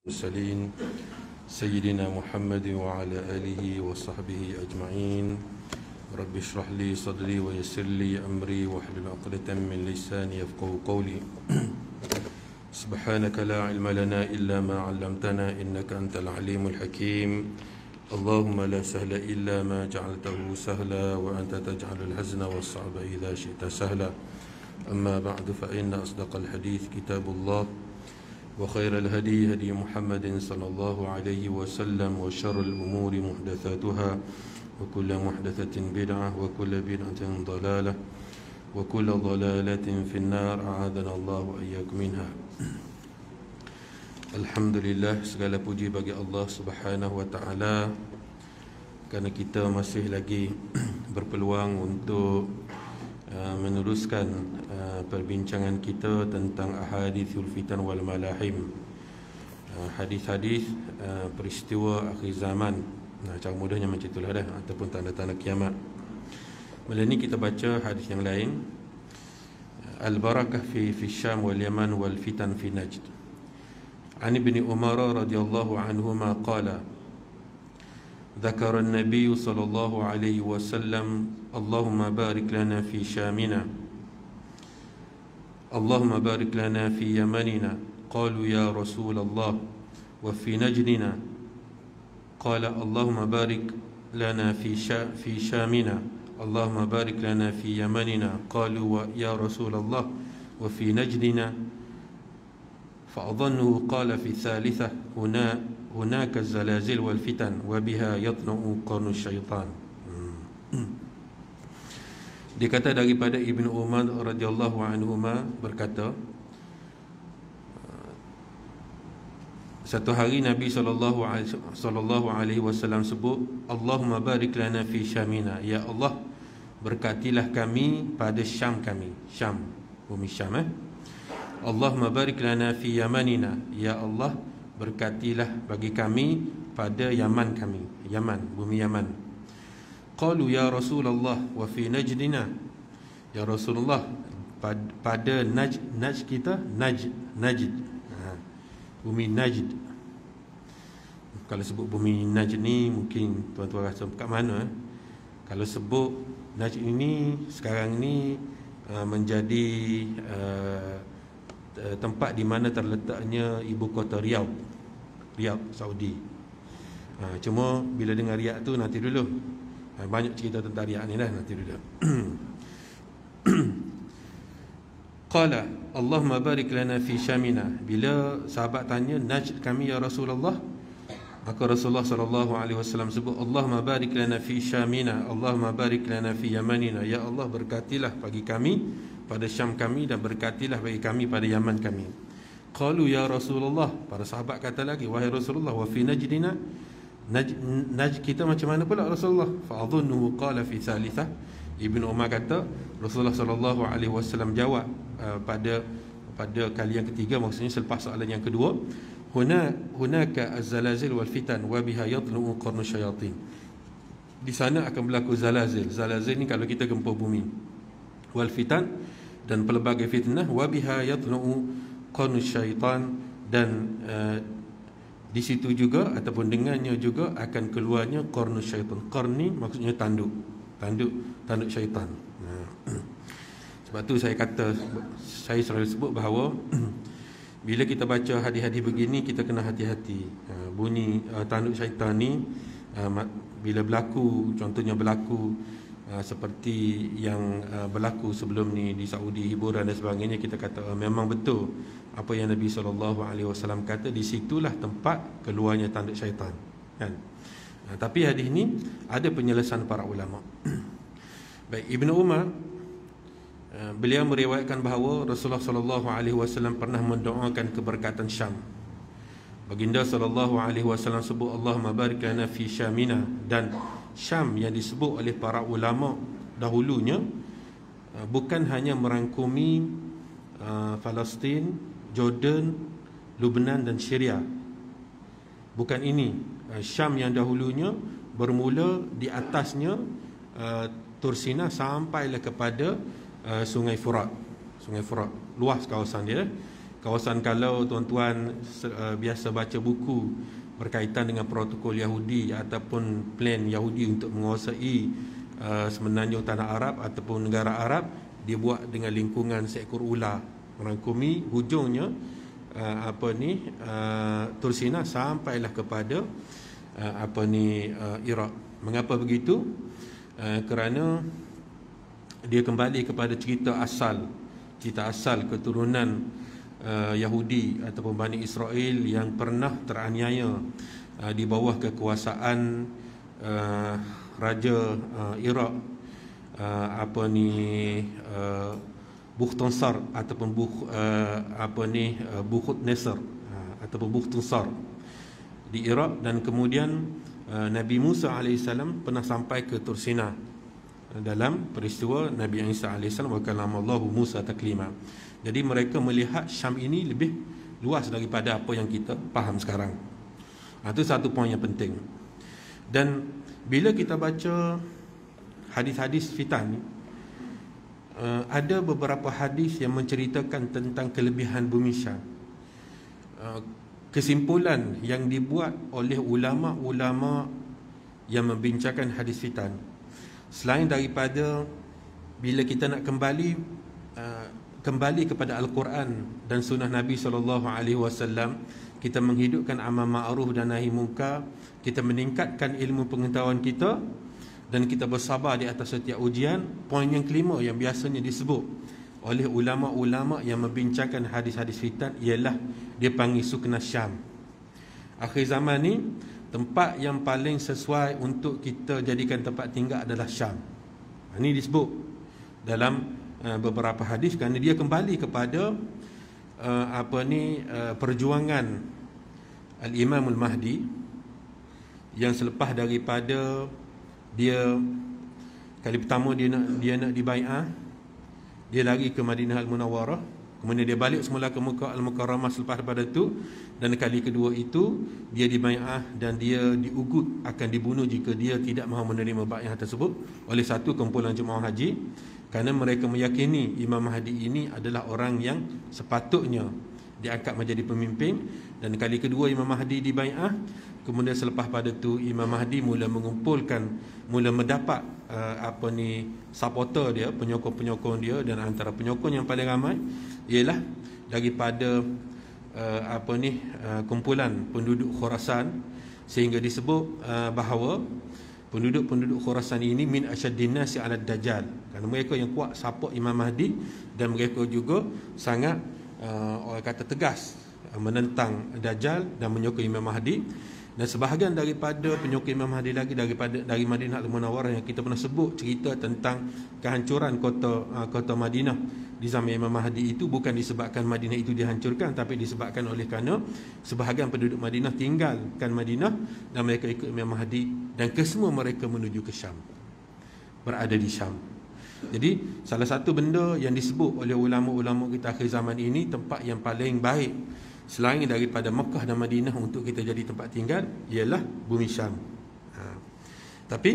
المرسلين سيدنا محمد وعلى آله وصحبه أجمعين. رب اشرح لي صدري ويسر لي أمري واحلل عقدة من لساني يفقهوا قولي. سبحانك لا علم لنا إلا ما علمتنا إنك أنت العليم الحكيم. اللهم لا سهل إلا ما جعلته سهلا وأنت تجعل الحزن والصعب إذا شئت سهلا. أما بعد فإن أصدق الحديث كتاب الله وخير الهدي هدي محمد صلى الله عليه وسلم وشر الأمور محدثاتها وكل محدثة بدعة وكل بدعة ضلالة وكل ضلالة في النار أعاذنا الله وإياكم منها. Alhamdulillah, segala puji bagi Allah Subhanahu wa taala kerana kita masih lagi berpeluang untuk meneruskan perbincangan kita tentang ahadithul fitan wal malahim, hadis-hadis peristiwa akhir zaman. Cara mudahnya macam itulah dah, ataupun tanda-tanda kiamat. Malam ni kita baca hadis yang lain, al-barakah fi Syam wal Yaman wal fitan fi Najd. An Ibni Umar radhiyallahu anhuma qala ذكر النبي صلى الله عليه وسلم اللهم بارك لنا في شامنا اللهم بارك لنا في يمننا قالوا يا رسول الله وفي نجدنا قال اللهم بارك لنا في شامنا اللهم بارك لنا في يمننا قالوا يا رسول الله وفي نجدنا فأظنه قال في الثالثة هناك الزلازل والفتن وبها يطلع قرن الشيطان. Dia kata daripada Ibnu Umar radhiyallahu anhuma berkata, satu hari Nabi sallallahu alaihi wasallam sebut, Allahumma barik lana fi Syamina, ya Allah berkatilah kami pada Syam kami, Syam, bumi Syam. Allahumma barik lana fi Yamanina, ya Allah berkatilah bagi kami pada Yaman kami, Yaman, bumi Yaman. Qalu ya Rasulullah wa fi Najdina, ya Rasulullah pada Najd kita, Najd, bumi Najd. Kalau sebut bumi Najd ni mungkin tuan-tuan rasa kat mana? Kalau sebut Najd ini sekarang ni menjadi tempat di mana terletaknya ibu kota Riyadh, Saudi. Cuma bila dengar Riyadh tu nanti dulu. Banyak cerita tentang Riyadh ni dah, nanti dulu. Qala Allahumma barik lana fi Syamina. Bila sahabat tanya Najd kami ya Rasulullah, maka Rasulullah sallallahu alaihi wasallam sebut Allahumma barik lana fi Syamina Allahumma barik lana fi Yamanina, ya Allah berkatilah bagi kami pada Syam kami dan berkatilah bagi kami pada Yaman kami. Qalu ya Rasulullah, para sahabat kata lagi, wahai Rasulullah, wa fi Najdina, Najd kita macam mana pula Rasulullah? Fa adhunnu qala fi thalithah. Ibnu Umar kata Rasulullah sallallahu alaihi wasallam jawab pada kali yang ketiga, maksudnya selepas soalan yang kedua, hunaka az-zalazil wal fitan wa biha yatlu'u qarnu syayatin. Di sana akan berlaku zalazil. Zalazil ni kalau kita gempa bumi. Wal fitan, dan pelbagai fitnah, wa biha yatlu'u qarnu syaitan, dan di situ juga ataupun dengannya juga akan keluarnya qarnu syaitan. Qarni maksudnya tanduk syaitan. Sebab tu saya selalu sebut bahawa bila kita baca hadis-hadis begini, kita kena hati-hati. Bunyi tanduk syaitan ni bila berlaku, contohnya berlaku seperti yang berlaku sebelum ni di Saudi, hiburan dan sebagainya, kita kata memang betul apa yang Nabi SAW kata, di situlah tempat keluarnya tanduk syaitan, kan? Tapi hadis ni ada penyelesaian para ulama. Baik, Ibnu Umar beliau meriwayatkan bahawa Rasulullah SAW pernah mendoakan keberkatan Syam. Baginda SAW sebut Allahumma barik lana fi Syamina, dan Syam yang disebut oleh para ulama dahulunya bukan hanya merangkumi Palestin, Jordan, Lebanon dan Syria. Bukan ini. Syam yang dahulunya bermula di atasnya Tursina sampailah kepada Sungai Furat. Luas kawasan dia. kawasan, kalau tuan-tuan biasa baca buku berkaitan dengan protokol Yahudi ataupun plan Yahudi untuk menguasai semenanjung tanah Arab ataupun negara Arab, dia buat dengan lingkungan seekor ular, merangkumi hujungnya Tursina sampailah kepada Iraq. Mengapa begitu? Kerana dia kembali kepada cerita asal keturunan Yahudi ataupun Bani Israel yang pernah teraniaya di bawah kekuasaan raja Iraq Bukhtansar ataupun Bukhutnasar ataupun Bukhtansar di Iraq. Dan kemudian Nabi Musa AS pernah sampai ke Tursina dalam peristiwa Nabi Isa AS, wa kalamallahu Musa taklima. Jadi mereka melihat Syam ini lebih luas daripada apa yang kita faham sekarang. Itu satu poin yang penting. Dan bila kita baca hadis-hadis fitan ni, ada beberapa hadis yang menceritakan tentang kelebihan bumi Syam. Kesimpulan yang dibuat oleh ulama-ulama yang membincangkan hadis fitan, selain daripada bila kita nak kembali kepada Al-Quran dan sunnah Nabi SAW, kita menghidupkan amal ma'ruf dan nahi munkar, kita meningkatkan ilmu pengetahuan kita, dan kita bersabar di atas setiap ujian. Poin yang kelima yang biasanya disebut oleh ulama-ulama yang membincangkan hadis-hadis fitan ialah dia panggil sukna Syam. Akhir zaman ni, tempat yang paling sesuai untuk kita jadikan tempat tinggal adalah Syam. Ini disebut dalam beberapa hadis kerana dia kembali kepada perjuangan Al-Imam Al-Mahdi yang selepas daripada dia kali pertama dia nak dibai'ah, dia lari ke Madinah Al-Munawwarah, kemudian dia balik semula ke Mekah Al-Mukarramah selepas daripada itu, dan kali kedua itu dia dibai'ah dan dia diugut akan dibunuh jika dia tidak mahu menerima bai'ah tersebut oleh satu kumpulan jemaah haji, kerana mereka meyakini Imam Mahdi ini adalah orang yang sepatutnya diangkat menjadi pemimpin. Dan kali kedua Imam Mahdi dibai'ah, kemudian selepas pada itu Imam Mahdi mula mendapat supporter dia, penyokong-penyokong dia, dan antara penyokong yang paling ramai ialah daripada kumpulan penduduk Khurasan, sehingga disebut bahawa penduduk Khurasan ini min asyaddin nasi 'ala Dajjal, kerana mereka yang kuat support Imam Mahdi, dan mereka juga sangat orang kata tegas menentang Dajjal dan menyokong Imam Mahdi. Dan sebahagian daripada penyokong Imam Mahdi lagi dari Madinah Al-Munawwarah yang kita pernah sebut cerita tentang kehancuran kota Madinah di zaman Imam Mahdi itu bukan disebabkan Madinah itu dihancurkan, tapi disebabkan oleh kerana sebahagian penduduk Madinah tinggalkan Madinah dan mereka ikut Imam Mahdi, dan kesemua mereka menuju ke Syam, berada di Syam. Jadi salah satu benda yang disebut oleh ulama-ulama kita akhir zaman ini, tempat yang paling baik selain daripada Mekah dan Madinah untuk kita jadi tempat tinggal ialah bumi Syam. Tapi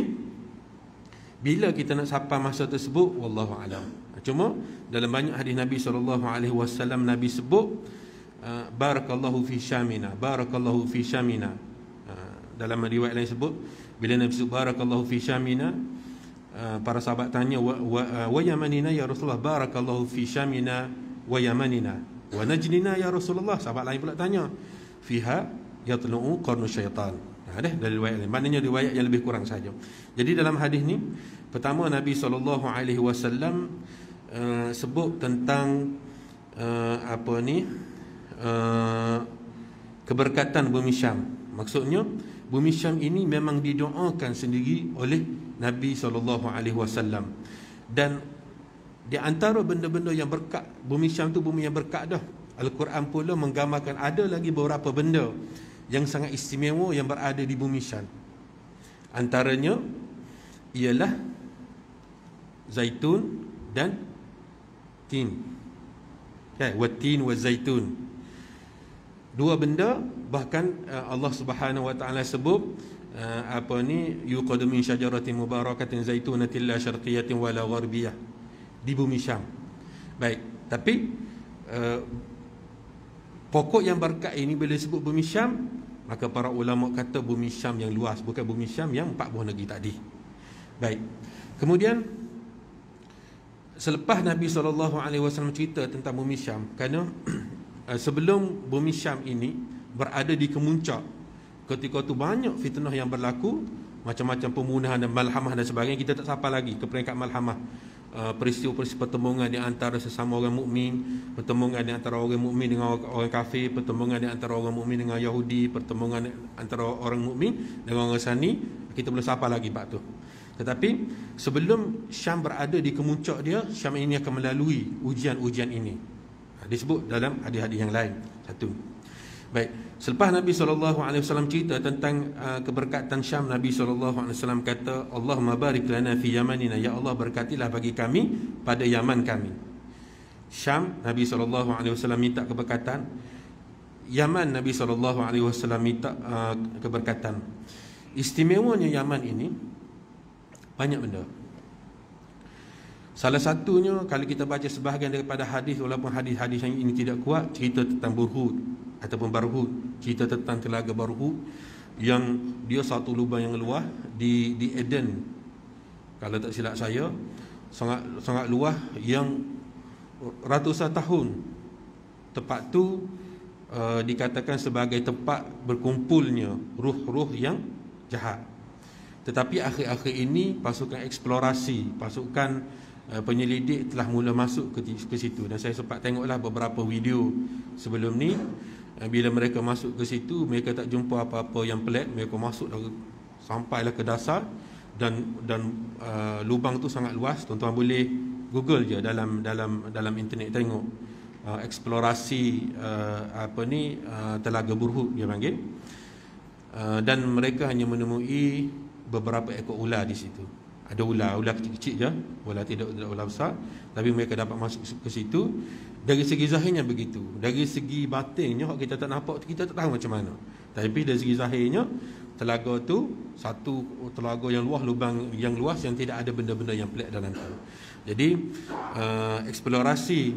bila kita nak sampai masa tersebut, wallahu alam. Cuma dalam banyak hadis Nabi SAW, Nabi sebut barakallahu fi syamina, barakallahu fi syamina. Dalam riwayat lain sebut, bila Nabi sebut barakallahu fi syamina, para sahabat tanya wa yamanina ya Rasulullah, barakallahu fi syamina wa yamanina wa najdina ya Rasulullah. Sahabat lain pula tanya, fiha yatlu'u qarnu syaitan. Dari riwayat lain, maknanya riwayat yang lebih kurang saja. Jadi dalam hadis ni, pertama Nabi SAW sebut tentang keberkatan bumi Syam. Maksudnya bumi Syam ini memang didoakan sendiri oleh Nabi SAW. Dan di antara benda-benda yang berkat, bumi Syam tu bumi yang berkat dah. Al-Quran pula menggambarkan ada lagi beberapa benda yang sangat istimewa yang berada di bumi Syam. Antaranya ialah zaitun dan tin. Watin wa zaitun. Dua benda bahkan Allah Subhanahu wa taala sebut yuqadu min syajaratin mubarakatin zaitunatin la syarqiyatin wala gharbiyah, di bumi Syam. Baik, tapi Pokok yang berkat ini bila disebut bumi Syam, maka para ulama kata bumi Syam yang luas, bukan bumi Syam yang 4 buah negeri tadi. Baik. Kemudian selepas Nabi SAW cerita tentang bumi Syam, kerana sebelum bumi Syam ini berada di kemuncak, ketika itu banyak fitnah yang berlaku, macam-macam pembunuhan dan malhamah dan sebagainya. Kita tak sampai lagi ke peringkat malhamah. Peristiwa-peristiwa pertembungan di antara sesama orang mukmin, pertembungan di antara orang mukmin dengan orang kafir, pertembungan di antara orang mukmin dengan Yahudi, pertembungan antara orang mukmin dengan orang Nasrani, kita boleh sampai lagi bab tu. Tetapi sebelum Syam berada di kemuncak dia, Syam ini akan melalui ujian-ujian ini. Disebut dalam hadis-hadis yang lain. Satu. Baik, selepas Nabi SAW cerita tentang keberkatan Syam, Nabi SAW kata, Allahumma barik lana fi yamanina, ya Allah berkatilah bagi kami pada Yaman kami. Syam, Nabi SAW minta keberkatan. Yaman, Nabi SAW minta keberkatan. Istimewanya Yaman ini banyak benda. Salah satunya, kalau kita baca sebahagian daripada hadis, walaupun hadis-hadis yang ini tidak kuat, cerita tentang Burhud ataupun Barhud, cerita tentang telaga Barhud yang dia satu lubang yang luas di Eden, kalau tak silap saya, sangat luas, yang ratusan tahun tempat tu dikatakan sebagai tempat berkumpulnya ruh-ruh yang jahat. Tetapi akhir-akhir ini pasukan eksplorasi, pasukan penyelidik telah mula masuk ke situ, dan saya sempat tengoklah beberapa video sebelum ni. Bila mereka masuk ke situ, mereka tak jumpa apa-apa yang pelik. Mereka masuk sampailah ke dasar, dan lubang tu sangat luas. Tuan-tuan boleh Google je dalam internet, tengok eksplorasi telaga Burhud dia panggil. Dan mereka hanya menemui beberapa ekor ular di situ. Ada ular kecil-kecil je, ular tidak ular besar, tapi mereka dapat masuk ke situ. Dari segi zahirnya begitu, dari segi batinnya kita tak nampak, kita tak tahu macam mana. Tapi dari segi zahirnya, telaga tu satu telaga yang luas, lubang yang luas yang tidak ada benda-benda yang pelik dalam tu. Jadi eksplorasi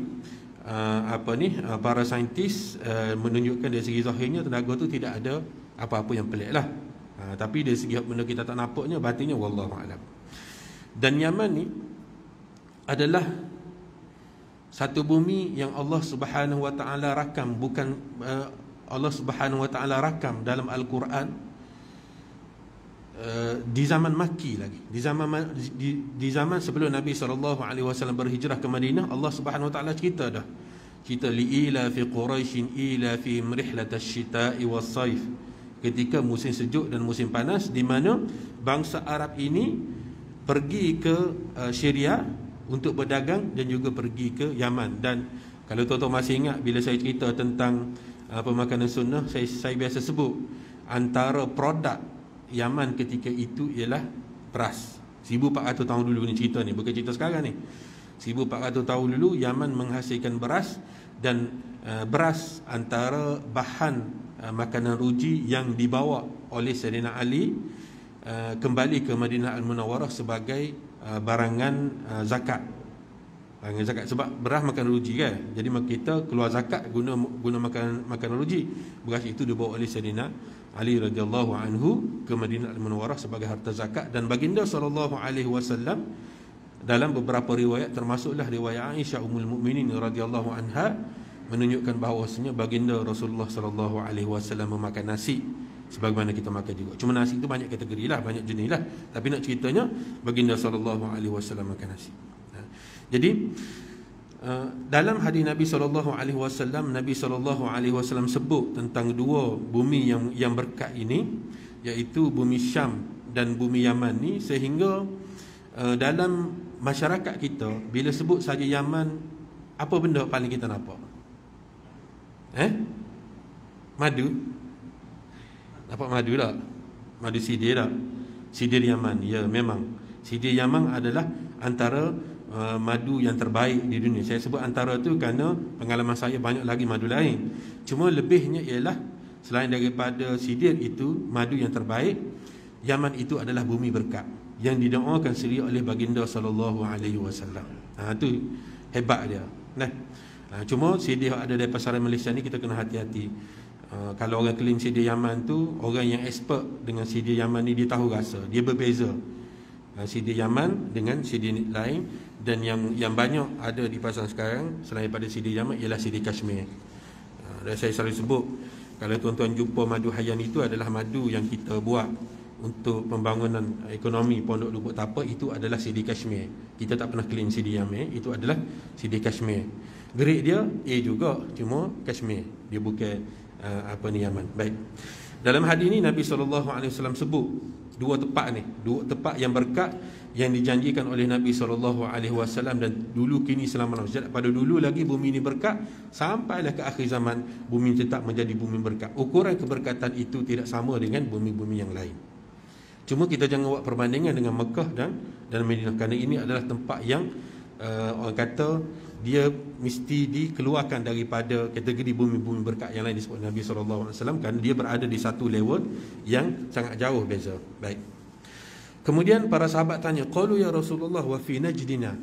para saintis menunjukkan dari segi zahirnya telaga tu tidak ada apa-apa yang pelik lah. Tapi dari segi benda kita tak nampaknya, batinnya wallahu a'lam. Dan Yaman ni adalah satu bumi yang Allah Subhanahu Wa Taala rakam, bukan Allah Subhanahu Wa Taala rakam dalam Al-Quran di zaman Makki lagi, di zaman sebelum Nabi SAW berhijrah ke Madinah. Allah Subhanahu Wa Taala cerita li ila fi Quraisyin ila fi rihlatash shita'i was-saif, ketika musim sejuk dan musim panas, di mana bangsa Arab ini pergi ke Syria untuk berdagang dan juga pergi ke Yaman. Dan kalau tuan-tuan masih ingat, bila saya cerita tentang pemakanan sunnah, saya biasa sebut antara produk Yaman ketika itu ialah beras. 1400 tahun dulu ni cerita ni, bukan cerita sekarang ni. 1400 tahun dulu Yaman menghasilkan beras, dan beras antara bahan makanan ruji yang dibawa oleh Sayyidina Ali kembali ke Madinah Al-Munawwarah sebagai barangan zakat. Barangan zakat, sebab beras makan ruji kan. Jadi kita keluar zakat guna makan ruji. Beras itu dibawa oleh Sayyidina Ali radhiyallahu anhu ke Madinah Al-Munawwarah sebagai harta zakat. Dan baginda SAW dalam beberapa riwayat, termasuklah riwayat Aisyah Ummul Mukminin radhiyallahu anha, menunjukkan bahawasanya baginda Rasulullah SAW memakan nasi sebagaimana kita makan juga. Cuma nasi itu banyak kategori lah, banyak jenis lah. Tapi nak ceritanya, baginda SAW makan nasi. Jadi dalam hadis Nabi SAW, Nabi SAW sebut tentang dua bumi yang berkat ini, iaitu bumi Syam dan bumi Yaman ni, sehingga dalam masyarakat kita, bila sebut saja Yaman, apa benda paling kita nampak? Madu. Dapat madu tak? Madu sidir tak? Sidir Yaman. Ya, memang sidir Yaman adalah antara madu yang terbaik di dunia. Saya sebut antara tu kerana pengalaman saya banyak lagi madu lain. Cuma lebihnya ialah, selain daripada sidir itu madu yang terbaik, Yaman itu adalah bumi berkat yang didoakan sendiri oleh baginda SAW. Tu hebat dia. Nah, Cuma CD yang ada dari pasaran Malaysia ni kita kena hati-hati. Kalau orang claim CD Yaman tu, orang yang expert dengan CD Yaman ni dia tahu rasa, dia berbeza. CD Yaman dengan CD lain, dan yang banyak ada di pasaran sekarang selain pada CD Yaman ialah CD Kashmir. Dan saya selalu sebut, kalau tuan-tuan jumpa madu Hayyan, itu adalah madu yang kita buat untuk pembangunan ekonomi Pondok Lubuk Tapak, itu adalah CD Kashmir. Kita tak pernah claim CD Yaman, itu adalah CD Kashmir. Grade dia A juga, cuma Kashmir, dia bukan Yaman. Baik. Dalam hadis ni Nabi SAW sebut dua tempat yang berkat yang dijanjikan oleh Nabi SAW, dan dulu kini selama-lamanya. Pada dulu lagi bumi ini berkat, sampailah ke akhir zaman bumi tetap menjadi bumi berkat. Ukuran keberkatan itu tidak sama dengan bumi-bumi yang lain. Cuma kita jangan buat perbandingan dengan Mekah dan Madinah, kerana ini adalah tempat yang orang kata dia mesti dikeluarkan daripada kategori bumi-bumi berkat yang lain disebut Nabi SAW, kerana dia berada di satu level yang sangat jauh beza. Baik. Kemudian para sahabat tanya, qalu ya Rasulullah wa fi najdina,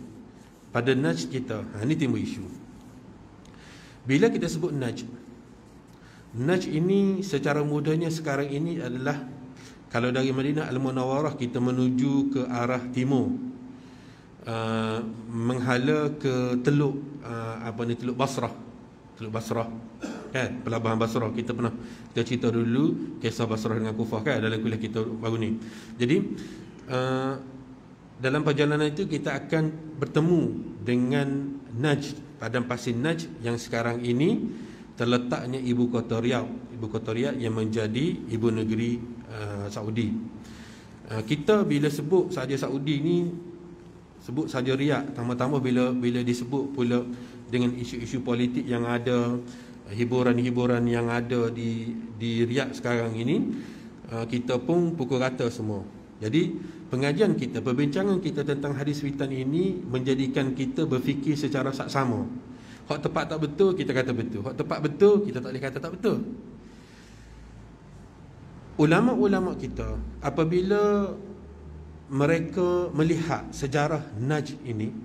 pada najd kita. Ini timbul isu. Bila kita sebut najd ini secara mudahnya sekarang ini adalah, kalau dari Madinah Al-Munawwarah kita menuju ke arah timur, menghala ke teluk Teluk Basrah. Teluk Basrah kan, pelabuhan Basrah. Kita cerita dulu kisah Basrah dengan Kufah kan dalam kuliah kita baru ni. Jadi dalam perjalanan itu kita akan bertemu dengan Najd, padang pasir Najd yang sekarang ini terletaknya ibu kota Riyadh yang menjadi ibu negeri Saudi. Kita bila sebut saja Saudi ni, sebut saja Riyadh, tambah-tambah bila disebut pula dengan isu-isu politik yang ada, hiburan-hiburan yang ada di Riyadh sekarang ini, kita pun pukul rata semua. Jadi pengajian kita, perbincangan kita tentang hadis fitan ini menjadikan kita berfikir secara saksama. Hak tepat tak betul, kita kata betul. Hak tepat betul, kita tak boleh kata tak betul. Ulama-ulama kita apabila mereka melihat sejarah Najd ini,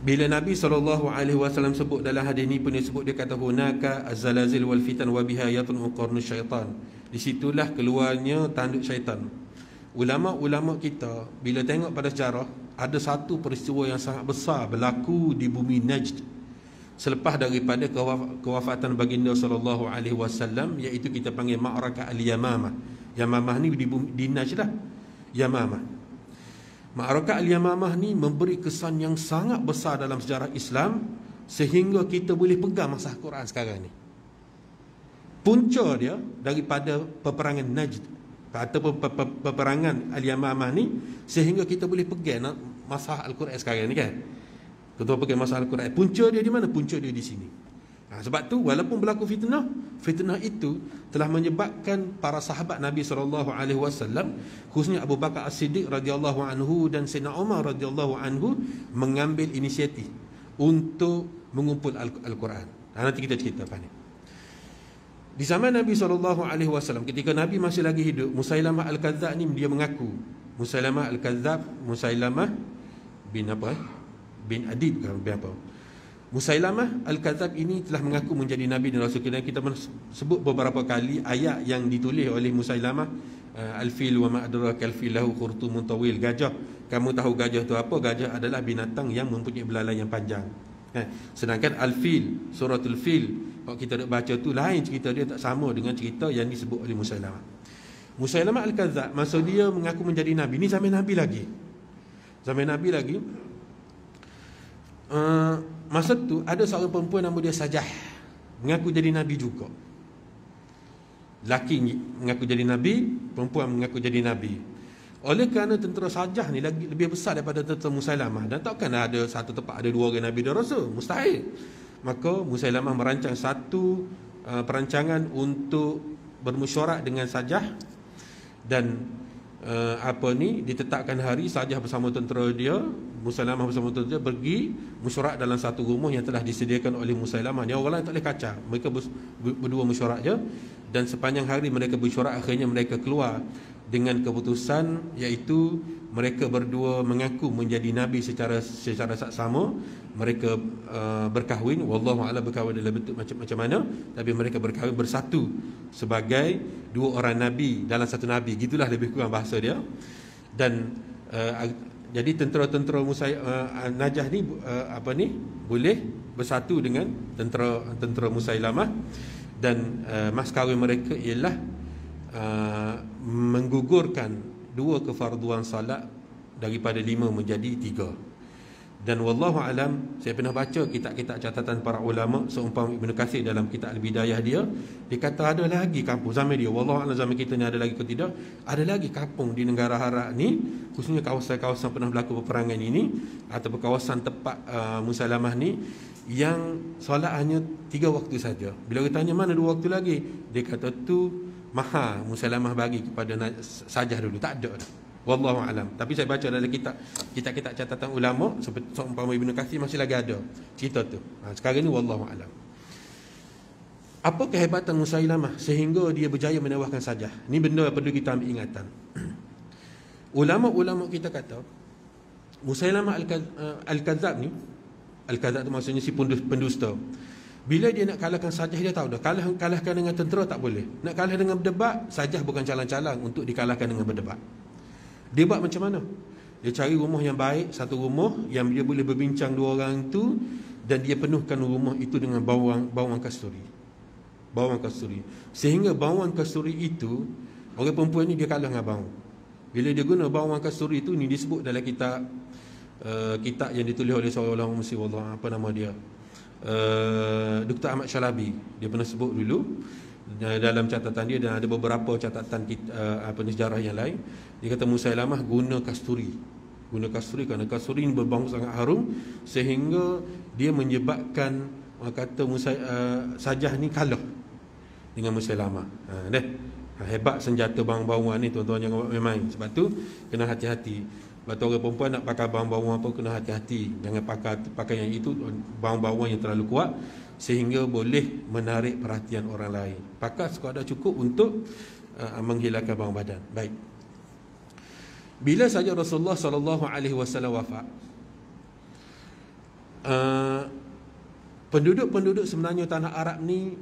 bila Nabi SAW sebut dalam hadis ini pun dia sebut, dia kata hunaka az-zalazil wal fitan wa biha yatun qarnu syaitan. Disitulah keluarnya tanduk syaitan. Ulama-ulama kita bila tengok pada sejarah, ada satu peristiwa yang sangat besar berlaku di bumi Najd selepas daripada kewafatan baginda SAW, iaitu kita panggil Ma'rakah Al-Yamamah. Yamamah ni di Najd dah. Yamamah. Ma'rakah Al-Yamamah ni memberi kesan yang sangat besar dalam sejarah Islam, sehingga kita boleh pegang masa Quran sekarang ni. Punca dia daripada peperangan Najd atau peperangan Al-Yamamah ni, sehingga kita boleh pegang masa Al-Quran sekarang ni kan. Kita pegang masa Al-Quran. Punca dia di mana? Punca dia di sini. Sebab tu walaupun berlaku fitnah itu telah menyebabkan para sahabat Nabi SAW, khususnya Abu Bakar As-Siddiq radhiyallahu anhu dan Sayyidina Umar radhiyallahu anhu, mengambil inisiatif untuk mengumpul Al-Quran. Nanti kita cerita apa ni. Di zaman Nabi SAW, ketika Nabi masih lagi hidup, Musailamah Al-Kadzab ni dia mengaku, Musailamah Al-Kadzab, Musailamah bin Adib kan, apa? Musailamah Al-Kadzab ini telah mengaku menjadi Nabi dan Rasul. Kita sebut beberapa kali ayat yang ditulis oleh Musailamah, Al-fil wa ma adraka al-fil lahu khurtumun tawil. Gajah, kamu tahu gajah itu apa? Gajah adalah binatang yang mempunyai belalai yang panjang. Sedangkan Al-fil, suratul fil, kalau kita nak baca tu lain cerita dia, tak sama dengan cerita yang disebut oleh Musailamah. Musailamah Al-Kadzab masa dia mengaku menjadi Nabi, ni zaman Nabi lagi. Masa tu ada seorang perempuan nama dia Sajah, mengaku jadi Nabi juga. Laki mengaku jadi Nabi, perempuan mengaku jadi Nabi. Oleh kerana tentera Sajah ni lebih besar daripada tentera Musailamah, dan takkan ada satu tempat ada dua orang Nabi dan Rasul, mustahil. Maka Musailamah merancang satu perancangan untuk bermesyuarat dengan Sajah, dan ditetapkan hari Sajah bersama tentera dia, Musailamah bersama tentera dia pergi mesyuarat dalam satu rumah yang telah disediakan oleh Musailamah. Dia orang lain tak boleh kacau. Mereka berdua mesyuarat je, dan sepanjang hari mereka bersyuarat, akhirnya mereka keluar dengan keputusan iaitu mereka berdua mengaku menjadi nabi secara saksama. Mereka berkahwin, wallahu a'lam berkahwin dalam bentuk macam mana, tapi mereka berkahwin bersatu sebagai dua orang nabi dalam satu nabi, gitulah lebih kurang bahasa dia. Dan jadi tentera-tentera Najah ni boleh bersatu dengan tentera Musailamah, dan mas kahwin mereka ialah menggugurkan 2 kefarduan salat daripada 5 menjadi 3. Dan wallahu alam, saya pernah baca kitab-kitab catatan para ulama, seumpama Ibnu Katsir dalam kitab Al-Bidayah dia kata ada lagi kampung zaman dia, wallahu alam zaman kita ni ada lagi ke tidak, ada lagi kampung di negara Arab ni, khususnya kawasan-kawasan pernah berlaku peperangan ini ataupun kawasan tempat Musailamah ni, yang solat hanya 3 waktu saja. Bila kita tanya mana 2 waktu lagi, dia kata tu mahal Musailamah bagi kepada Sajah dulu, tak ada dah. Wallahu alam. Tapi saya baca dalam kitab-kitab catatan ulama seperti seumpama Ibnu Katsir masih lagi ada cerita tu. Sekarang ni wallahu alam. Apa kehebatan Musailamah sehingga dia berjaya menewaskan Sajah? Ni benda yang perlu kita ambil ingatan. Ulama-ulama kita kata Musailamah Al-Kadzab ni, Al-Kadzab tu maksudnya si pendusta. Bila dia nak kalahkan Sajah, dia tahu dah kalahkan dengan tentera tak boleh. Nak kalah dengan berdebat, Sajah bukan calang-calang untuk dikalahkan dengan berdebat. Dia buat macam mana? Dia cari rumah yang baik, satu rumah yang dia boleh berbincang 2 orang itu, dan dia penuhkan rumah itu dengan bawang kasturi. Bawang kasturi. Sehingga bawang kasturi itu, orang perempuan ni dia kalah dengan bawang. Bila dia guna bawang kasturi itu, ni disebut dalam kitab yang ditulis oleh seorang ulama Mesir, Allah, apa nama dia? Dr. Ahmad Shalabi. Dia pernah sebut dulu dalam catatan dia, dan ada beberapa catatan sejarah yang lain. Dia kata Musailamah guna kasturi kerana kasturi ini berbau sangat harum, sehingga dia menyebabkan Sajah ni kalah dengan Musailamah. Hebat senjata bawang-bawangan ni, tuan-tuan, jangan buat main-main. Sebab tu kena hati-hati. Sebab tu orang perempuan nak pakai bawang-bawang apa, kena hati-hati. Jangan pakai yang itu, bawang-bawang yang terlalu kuat sehingga boleh menarik perhatian orang lain. Pakai sekadar cukup untuk menghilangkan bawang badan. Baik. Bila saja Rasulullah SAW wafat, penduduk-penduduk sebenarnya tanah Arab ni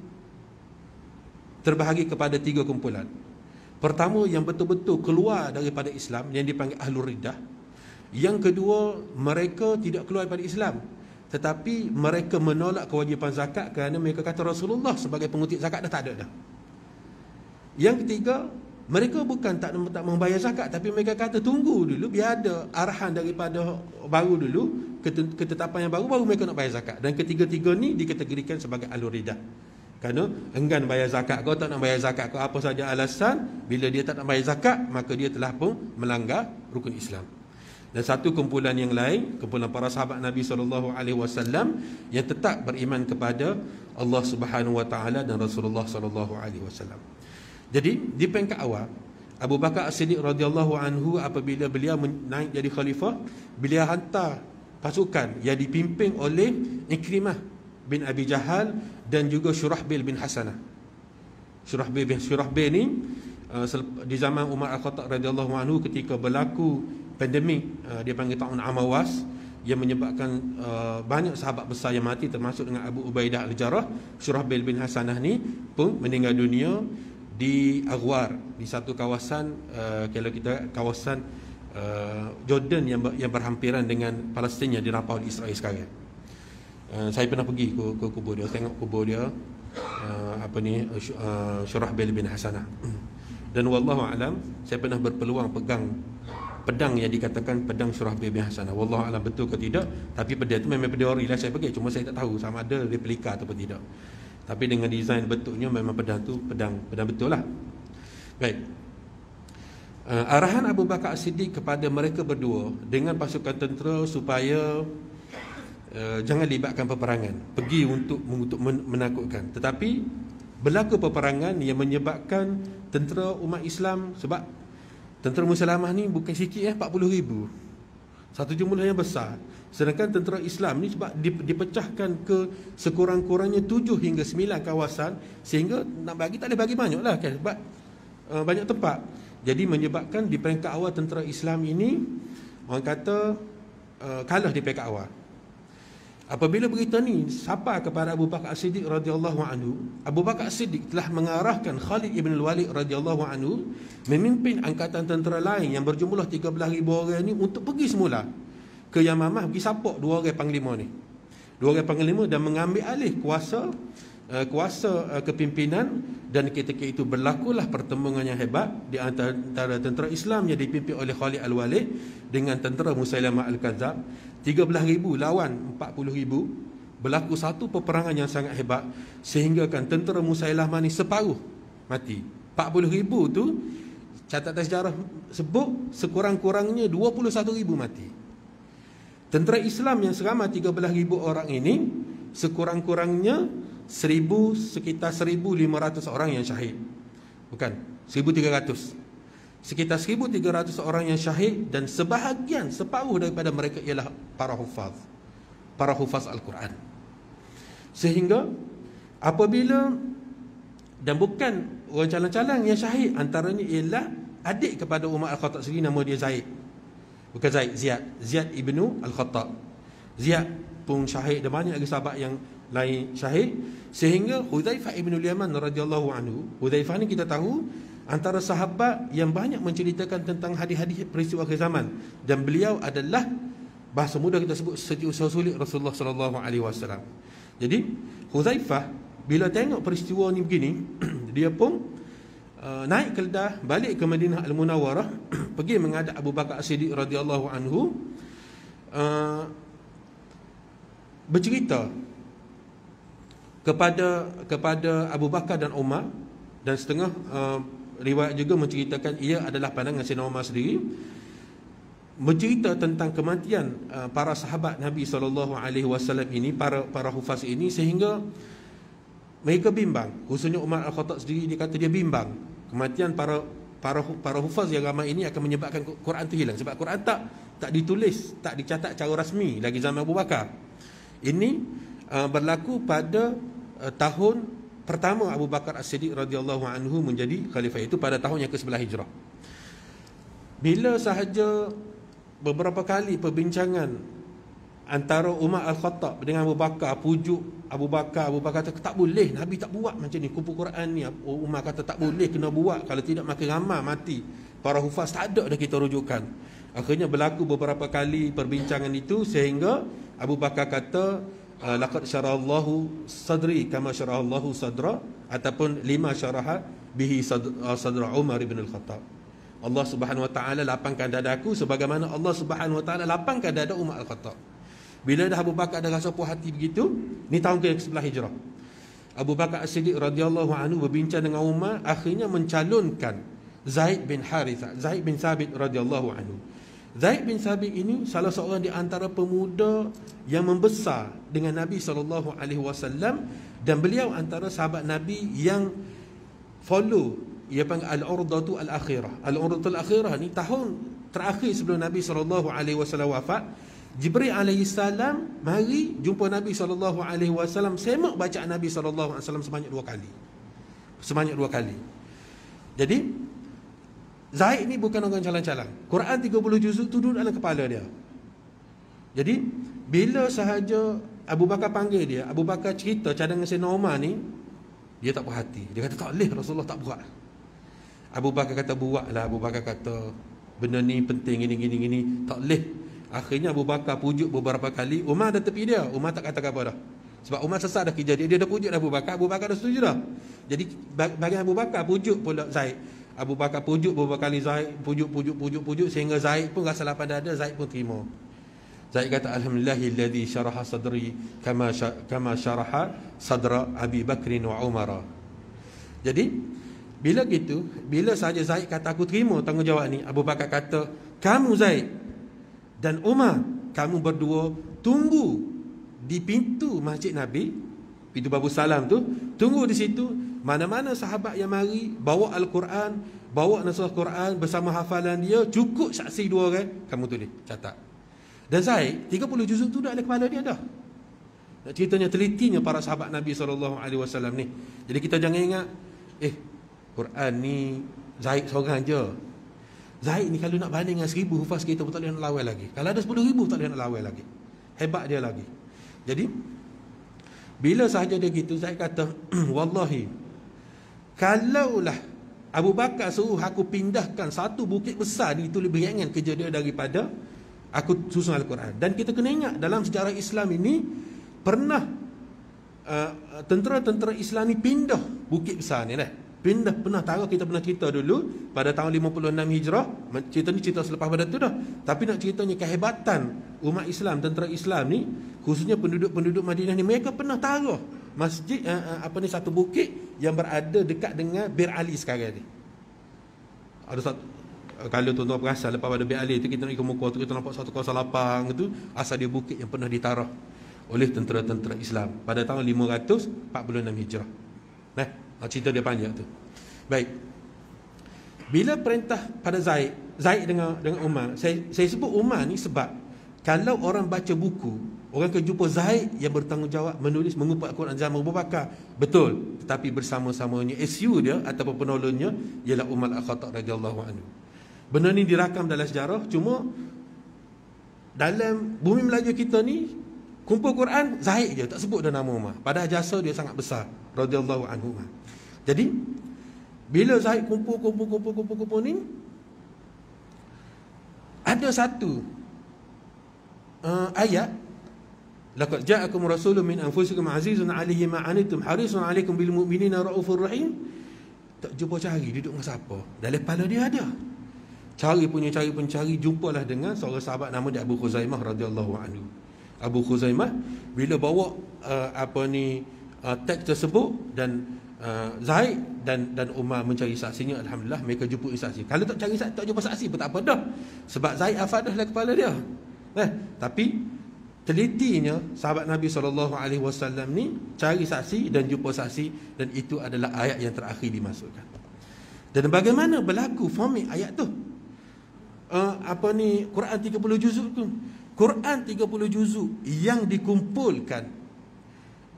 terbahagi kepada 3 kumpulan. Pertama, yang betul-betul keluar daripada Islam, yang dipanggil Ahlul Riddah. Yang kedua, mereka tidak keluar daripada Islam, tetapi mereka menolak kewajipan zakat kerana mereka kata Rasulullah sebagai pengutip zakat dah tak ada dah. Yang ketiga, mereka bukan tak membayar zakat, tapi mereka kata tunggu dulu biar ada arahan daripada baru dulu, ketetapan yang baru mereka nak bayar zakat. Dan ketiga-tiga ni dikategorikan sebagai Ahlul Riddah. Kerana enggan bayar zakat, kau tak nak bayar zakat, kau apa saja alasan, bila dia tak nak bayar zakat, maka dia telah pun melanggar rukun Islam. Dan satu kumpulan yang lain, kumpulan para sahabat Nabi SAW yang tetap beriman kepada Allah Subhanahu Wa Taala dan Rasulullah SAW. Jadi di peringkat awal, Abu Bakar As-Siddiq radhiyallahu anhu apabila beliau naik jadi khalifah, beliau hantar pasukan yang dipimpin oleh Ikrimah bin Abi Jahal dan juga Syurahbil bin Hasanah. Syurahbil ni di zaman Umar Al-Khattab radhiyallahu anhu, ketika berlaku pandemik, dia panggil Ta'un Amawas, yang menyebabkan banyak sahabat besar yang mati, termasuk dengan Abu Ubaidah Al-Jarrah. Syurahbil bin Hasanah ni pun meninggal dunia di Aghwar, di satu kawasan kalau kita kawasan Jordan yang berhampiran dengan Palestin yang dirampas oleh Israel sekarang. Saya pernah pergi ke kubur dia, tengok kubur dia, Syurahbil bin Hasanah. Dan wallahu alam, saya pernah berpeluang pegang pedang yang dikatakan pedang Syurahbil bin Hasanah. Wallahu alam betul ke tidak, tapi pedang itu memang pedang ori lah saya pergi, cuma saya tak tahu sama ada replika atau tidak. Tapi dengan desain bentuknya memang pedang tu pedang betul lah. Baik. Arahan Abu Bakar As-Siddiq kepada mereka berdua dengan pasukan tentera supaya jangan libatkan peperangan, pergi untuk menakutkan. Tetapi berlaku peperangan yang menyebabkan tentera umat Islam, sebab tentera Musailamah ni bukan sikit 40,000, satu jumlah yang besar. Sedangkan tentera Islam ni sebab dipecahkan ke sekurang-kurangnya 7 hingga 9 kawasan, sehingga nak bagi tak boleh bagi banyak lah kan, sebab banyak tempat. Jadi menyebabkan di peringkat awal tentera Islam ini orang kata kalah di peringkat awal. Apabila berita ni sampai kepada Abu Bakar As-Siddiq radhiyallahu anhu, Abu Bakar As-Siddiq telah mengarahkan Khalid ibn al-Walid radhiyallahu anhu memimpin angkatan tentera lain yang berjumlah 13,000 orang ni untuk pergi semula ke Yamamah, pergi support dua orang panglima ni. Dua orang panglima dan mengambil alih kuasa kepimpinan, dan ketika itu berlakulah pertempuran yang hebat di antara tentera Islam yang dipimpin oleh Khalid al-Walid dengan tentera Musailamah al-Kadzab. 13,000 lawan 40,000, berlaku satu peperangan yang sangat hebat sehingga kan tentera Musailamah ni separuh mati. 40,000 tu catatan sejarah sebut sekurang-kurangnya 21,000 mati. Tentera Islam yang seramai 13,000 orang ini sekurang-kurangnya sekitar 1,500 orang yang syahid. Bukan, 1,300. Sekitar 1,300 orang yang syahid, dan separuh daripada mereka ialah para hufaz Al-Quran. Sehingga apabila, dan bukan orang calang-calang yang syahid, antaranya ialah adik kepada Umar Al-Khattab sendiri, nama dia Zaid. Bukan Zaid, Ziyad ibnu Al-Khattab. Ziyad pun syahid, dan banyak lagi sahabat yang lain syahid. Sehingga Hudzaifah ibn al-Yaman radhiyallahu anhu, Hudzaifah ni kita tahu antara sahabat yang banyak menceritakan tentang hadis-hadis peristiwa akhir zaman, dan beliau adalah, bahasa mudah kita sebut, setiausaha sulit Rasulullah sallallahu alaihi wasallam. Jadi Hudzaifah bila tengok peristiwa ni begini dia pun naik keldar balik ke Madinah Al-Munawwarah pergi menghadap Abu Bakar As-Siddiq radhiyallahu anhu, bercerita kepada Abu Bakar dan Umar, dan setengah riwayat juga menceritakan ia adalah pandangan Sayyidina Umar sendiri, bercerita tentang kematian para sahabat Nabi SAW ini, para hufaz ini, sehingga mereka bimbang. Khususnya Umar Al-Khattab sendiri, dia kata dia bimbang kematian para hufaz yang ramai ini akan menyebabkan Quran itu hilang, sebab Quran tak ditulis, tak dicatat secara rasmi lagi zaman Abu Bakar. Ini berlaku pada tahun pertama Abu Bakar As-Siddiq radhiyallahu anhu menjadi khalifah, itu pada tahun yang ke-11 Hijrah. Bila sahaja beberapa kali perbincangan antara Umar Al-Khattab dengan Abu Bakar, pujuk Abu Bakar kata tak boleh, Nabi tak buat macam ni, kumpul Quran ni. Umar kata tak boleh, kena buat, kalau tidak makin ramai mati para hufaz, tak ada dah kita rujukan. Akhirnya berlaku beberapa kali perbincangan itu sehingga Abu Bakar kata laqad syarallahu sadri kama syarallahu sadra, ataupun lima syaraha bihi sadra Umar ibn Al-Khattab. Allah Subhanahu wa taala lapangkan dadaku sebagaimana Allah Subhanahu wa taala lapangkan dada Umar Al-Khattab. Bila dah Abu Bakar dah rasa puas hati begitu, ni tahun ke-11 Hijrah, Abu Bakar As-Siddiq radhiyallahu anhu berbincang dengan Umar, akhirnya mencalonkan Zaid bin Harithah, Zaid bin Thabit radhiyallahu anhu. Zaid bin Thabit ini salah seorang di antara pemuda yang membesar dengan Nabi SAW, dan beliau antara sahabat Nabi yang follow, ia panggil Al-Urdatu Al-Akhirah. Al-Urdatu Al-Akhirah ni tahun terakhir sebelum Nabi SAW wafat. Jibril AS mari jumpa Nabi SAW, semak bacaan Nabi SAW sebanyak 2 kali. Sebanyak 2 kali. Jadi Zaid ni bukan orang calang-calang. Quran 30 juzuk tu duduk dalam kepala dia. Jadi bila sahaja Abu Bakar panggil dia, Abu Bakar cerita cadangan Sayyidina Umar ni, dia tak puas hati. Dia kata tak boleh, Rasulullah tak buat. Abu Bakar kata buatlah. Abu Bakar kata benda ni penting, gini. Tak boleh. Akhirnya Abu Bakar pujuk beberapa kali. Umar dah tepi dia. Umar tak kata apa dah. Sebab Umar sesat dah kerja dia. Dia dah pujuk dah Abu Bakar. Abu Bakar dah setuju dah. Jadi bagian Abu Bakar pujuk pula Zaid. Abu Bakar pujuk beberapa kali Zaid, pujuk sehingga Zaid pun rasa lapar dada, Zaid pun terima. Zaid kata alhamdulillahilladzi syaraha sadri kama syaraha sadra Abi Bakrin wa Umar. Jadi bila saja Zaid kata aku terima tanggungjawab ni, Abu Bakar kata kamu Zaid dan Umar, kamu berdua tunggu di pintu Masjid Nabi, pintu Babu Salam tu, tunggu di situ. Mana-mana sahabat yang mari bawa Al-Quran, bawa naskah Quran bersama hafalan dia, cukup saksi 2 orang, kamu tulis, catat. Dan Zaid 30 juzuk tu dah ada kepala dia dah. Nak ceritanya telitinya para sahabat Nabi SAW ni. Jadi kita jangan ingat Quran ni Zaid seorang je. Zaid ni kalau nak banding dengan 1000 hufaz kita pun tak boleh nak lawan lagi. Kalau ada 10,000 tak boleh nak lawan lagi. Hebat dia lagi. Jadi bila sahaja dia gitu, Zaid kata, wallahi, kalaulah Abu Bakar suruh aku pindahkan satu bukit besar ni, itu lebih ringan kerja dia daripada aku susun Al-Quran. Dan kita kena ingat, dalam sejarah Islam ini pernah tentera-tentera Islam ni pindah bukit besar ni dah. Pernah tahu, kita pernah cerita dulu pada tahun 56 Hijrah. Cerita ni cerita selepas pada tu dah. Tapi nak ceritanya kehebatan umat Islam, tentera Islam ni, khususnya penduduk-penduduk Madinah ni, mereka pernah taruh masjid satu bukit yang berada dekat dengan Bir Ali sekarang ni. Ada satu, kalau tuan-tuan perasan, lepas pada Bir Ali tu kita nak ikut muka tu, kita nampak satu kawasan lapang tu, asal dia bukit yang pernah ditaruh oleh tentera-tentera Islam pada tahun 546 Hijrah. Cerita dia panjang tu. Baik. Bila perintah pada Zaid dengan Umar, saya sebut Umar ni sebab kalau orang baca buku, orang akan jumpa Zaid yang bertanggungjawab menulis mengumpul Al-Quran zaman Abu Bakar. Betul. Tetapi bersama-samanya SU dia ataupun penolongnya ialah Umar Al-Khattab radhiyallahu anhu. Benda ni dirakam dalam sejarah, cuma dalam bumi Melayu kita ni kumpul Quran Zaid je, tak sebut dah nama Umar. Padahal jasa dia sangat besar radhiyallahu anhu. Jadi bila Zaid kumpul ni, ada satu ayat, laqad ja'akum rasulun min anfusikum azizun 'alaihi ma 'anittum harisun 'alaikum bil mu'minina raufur rahim. Tak jumpa cari duduk dengan siapa, dalam kepala dia ada. Cari, jumpalah dengan seorang sahabat nama dia Abu Khuzaimah radhiyallahu anhu. Abu Khuzaimah bila bawa teks tersebut, dan Zaid dan Umar mencari saksinya, alhamdulillah mereka jumpa saksi. Kalau tak cari saksi, tak jumpa saksi pun tak apa dah, sebab Zaid hafal dah dalam kepala dia. Tapi telitinya sahabat Nabi SAW ni cari saksi dan jumpa saksi, dan itu adalah ayat yang terakhir dimasukkan. Dan bagaimana berlaku format ayat tu? Quran 30 juzuk tu. Quran 30 juzuk yang dikumpulkan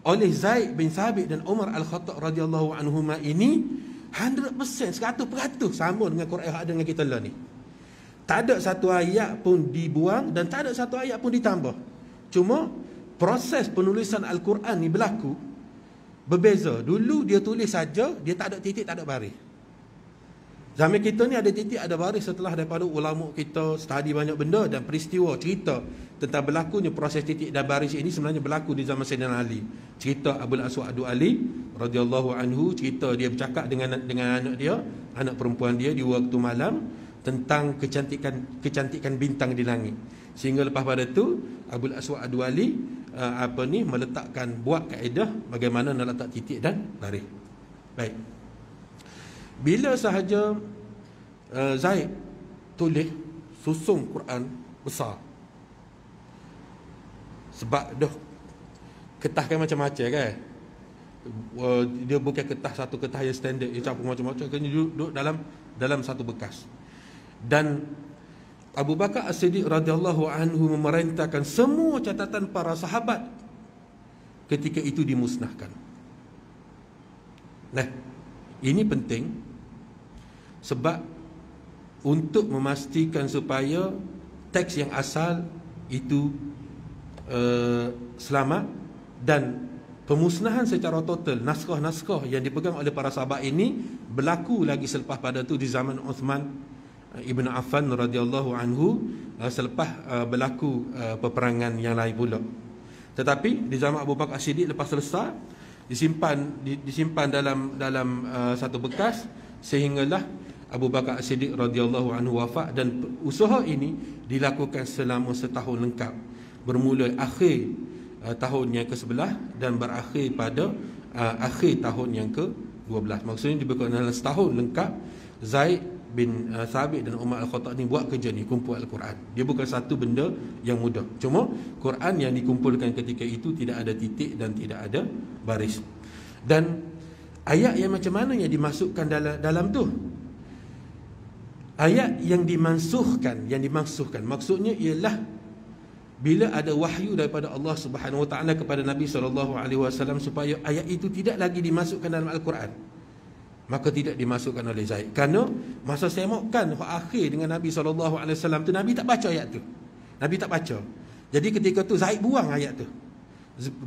oleh Zaid bin Thabit dan Umar Al-Khattab radhiyallahu anhuma ini 100%, 100% sama dengan Quran yang ada dengan kita lah ni. Tak ada satu ayat pun dibuang dan tak ada satu ayat pun ditambah. Cuma proses penulisan Al-Quran ni berlaku berbeza. Dulu dia tulis saja, dia tak ada titik, tak ada baris. Zaman kita ni ada titik, ada baris setelah daripada ulama kita study banyak benda, dan peristiwa cerita tentang berlakunya proses titik dan baris ini sebenarnya berlaku di zaman Sayyidina Ali. Cerita Abul Aswad Ali radhiyallahu anhu, cerita dia bercakap dengan anak dia, anak perempuan dia di waktu malam, tentang kecantikan bintang di langit. Sehingga lepas pada tu Abul Aswad Ali buat kaedah bagaimana nak letak titik dan baris. Baik. Bila sahaja Zaid tulis susun Quran besar, sebab dah kertas kan macam-macam kan, dia bukan kertas satu kertas yang standard, dia campur macam-macam, kena duduk dalam satu bekas. Dan Abu Bakar As-Siddiq radhiyallahu anhu memerintahkan semua catatan para sahabat ketika itu dimusnahkan. Ini penting sebab untuk memastikan supaya teks yang asal itu selamat, dan pemusnahan secara total naskah-naskah yang dipegang oleh para sahabat ini berlaku lagi selepas pada itu di zaman Uthman Ibn Affan radhiyallahu anhu, selepas berlaku peperangan yang lain pula. Tetapi di zaman Abu Bakar As-Siddiq lepas selesai disimpan dalam satu bekas, sehinggalah Abu Bakar As-Siddiq radhiyallahu anhu wafat. Dan usaha ini dilakukan selama setahun lengkap, bermula akhir tahun yang ke-11 dan berakhir pada akhir tahun yang ke-12. Maksudnya dilakukan dalam setahun lengkap. Zaid bin Thabit dan Umar Al-Khattab ni buat kerja ni, kumpul Al-Quran. Dia bukan satu benda yang mudah. Cuma Quran yang dikumpulkan ketika itu tidak ada titik dan tidak ada baris. Dan ayat yang macam mana yang dimasukkan dalam tu? Ayat yang dimansuhkan maksudnya ialah bila ada wahyu daripada Allah Subhanahu Wa Taala kepada Nabi SAW supaya ayat itu tidak lagi dimasukkan dalam Al-Quran. maka tidak dimasukkan oleh Zaid. Kerana masa semokan akhir dengan Nabi SAW tu, Nabi tak baca ayat tu. Nabi tak baca. Jadi ketika tu Zaid buang ayat tu.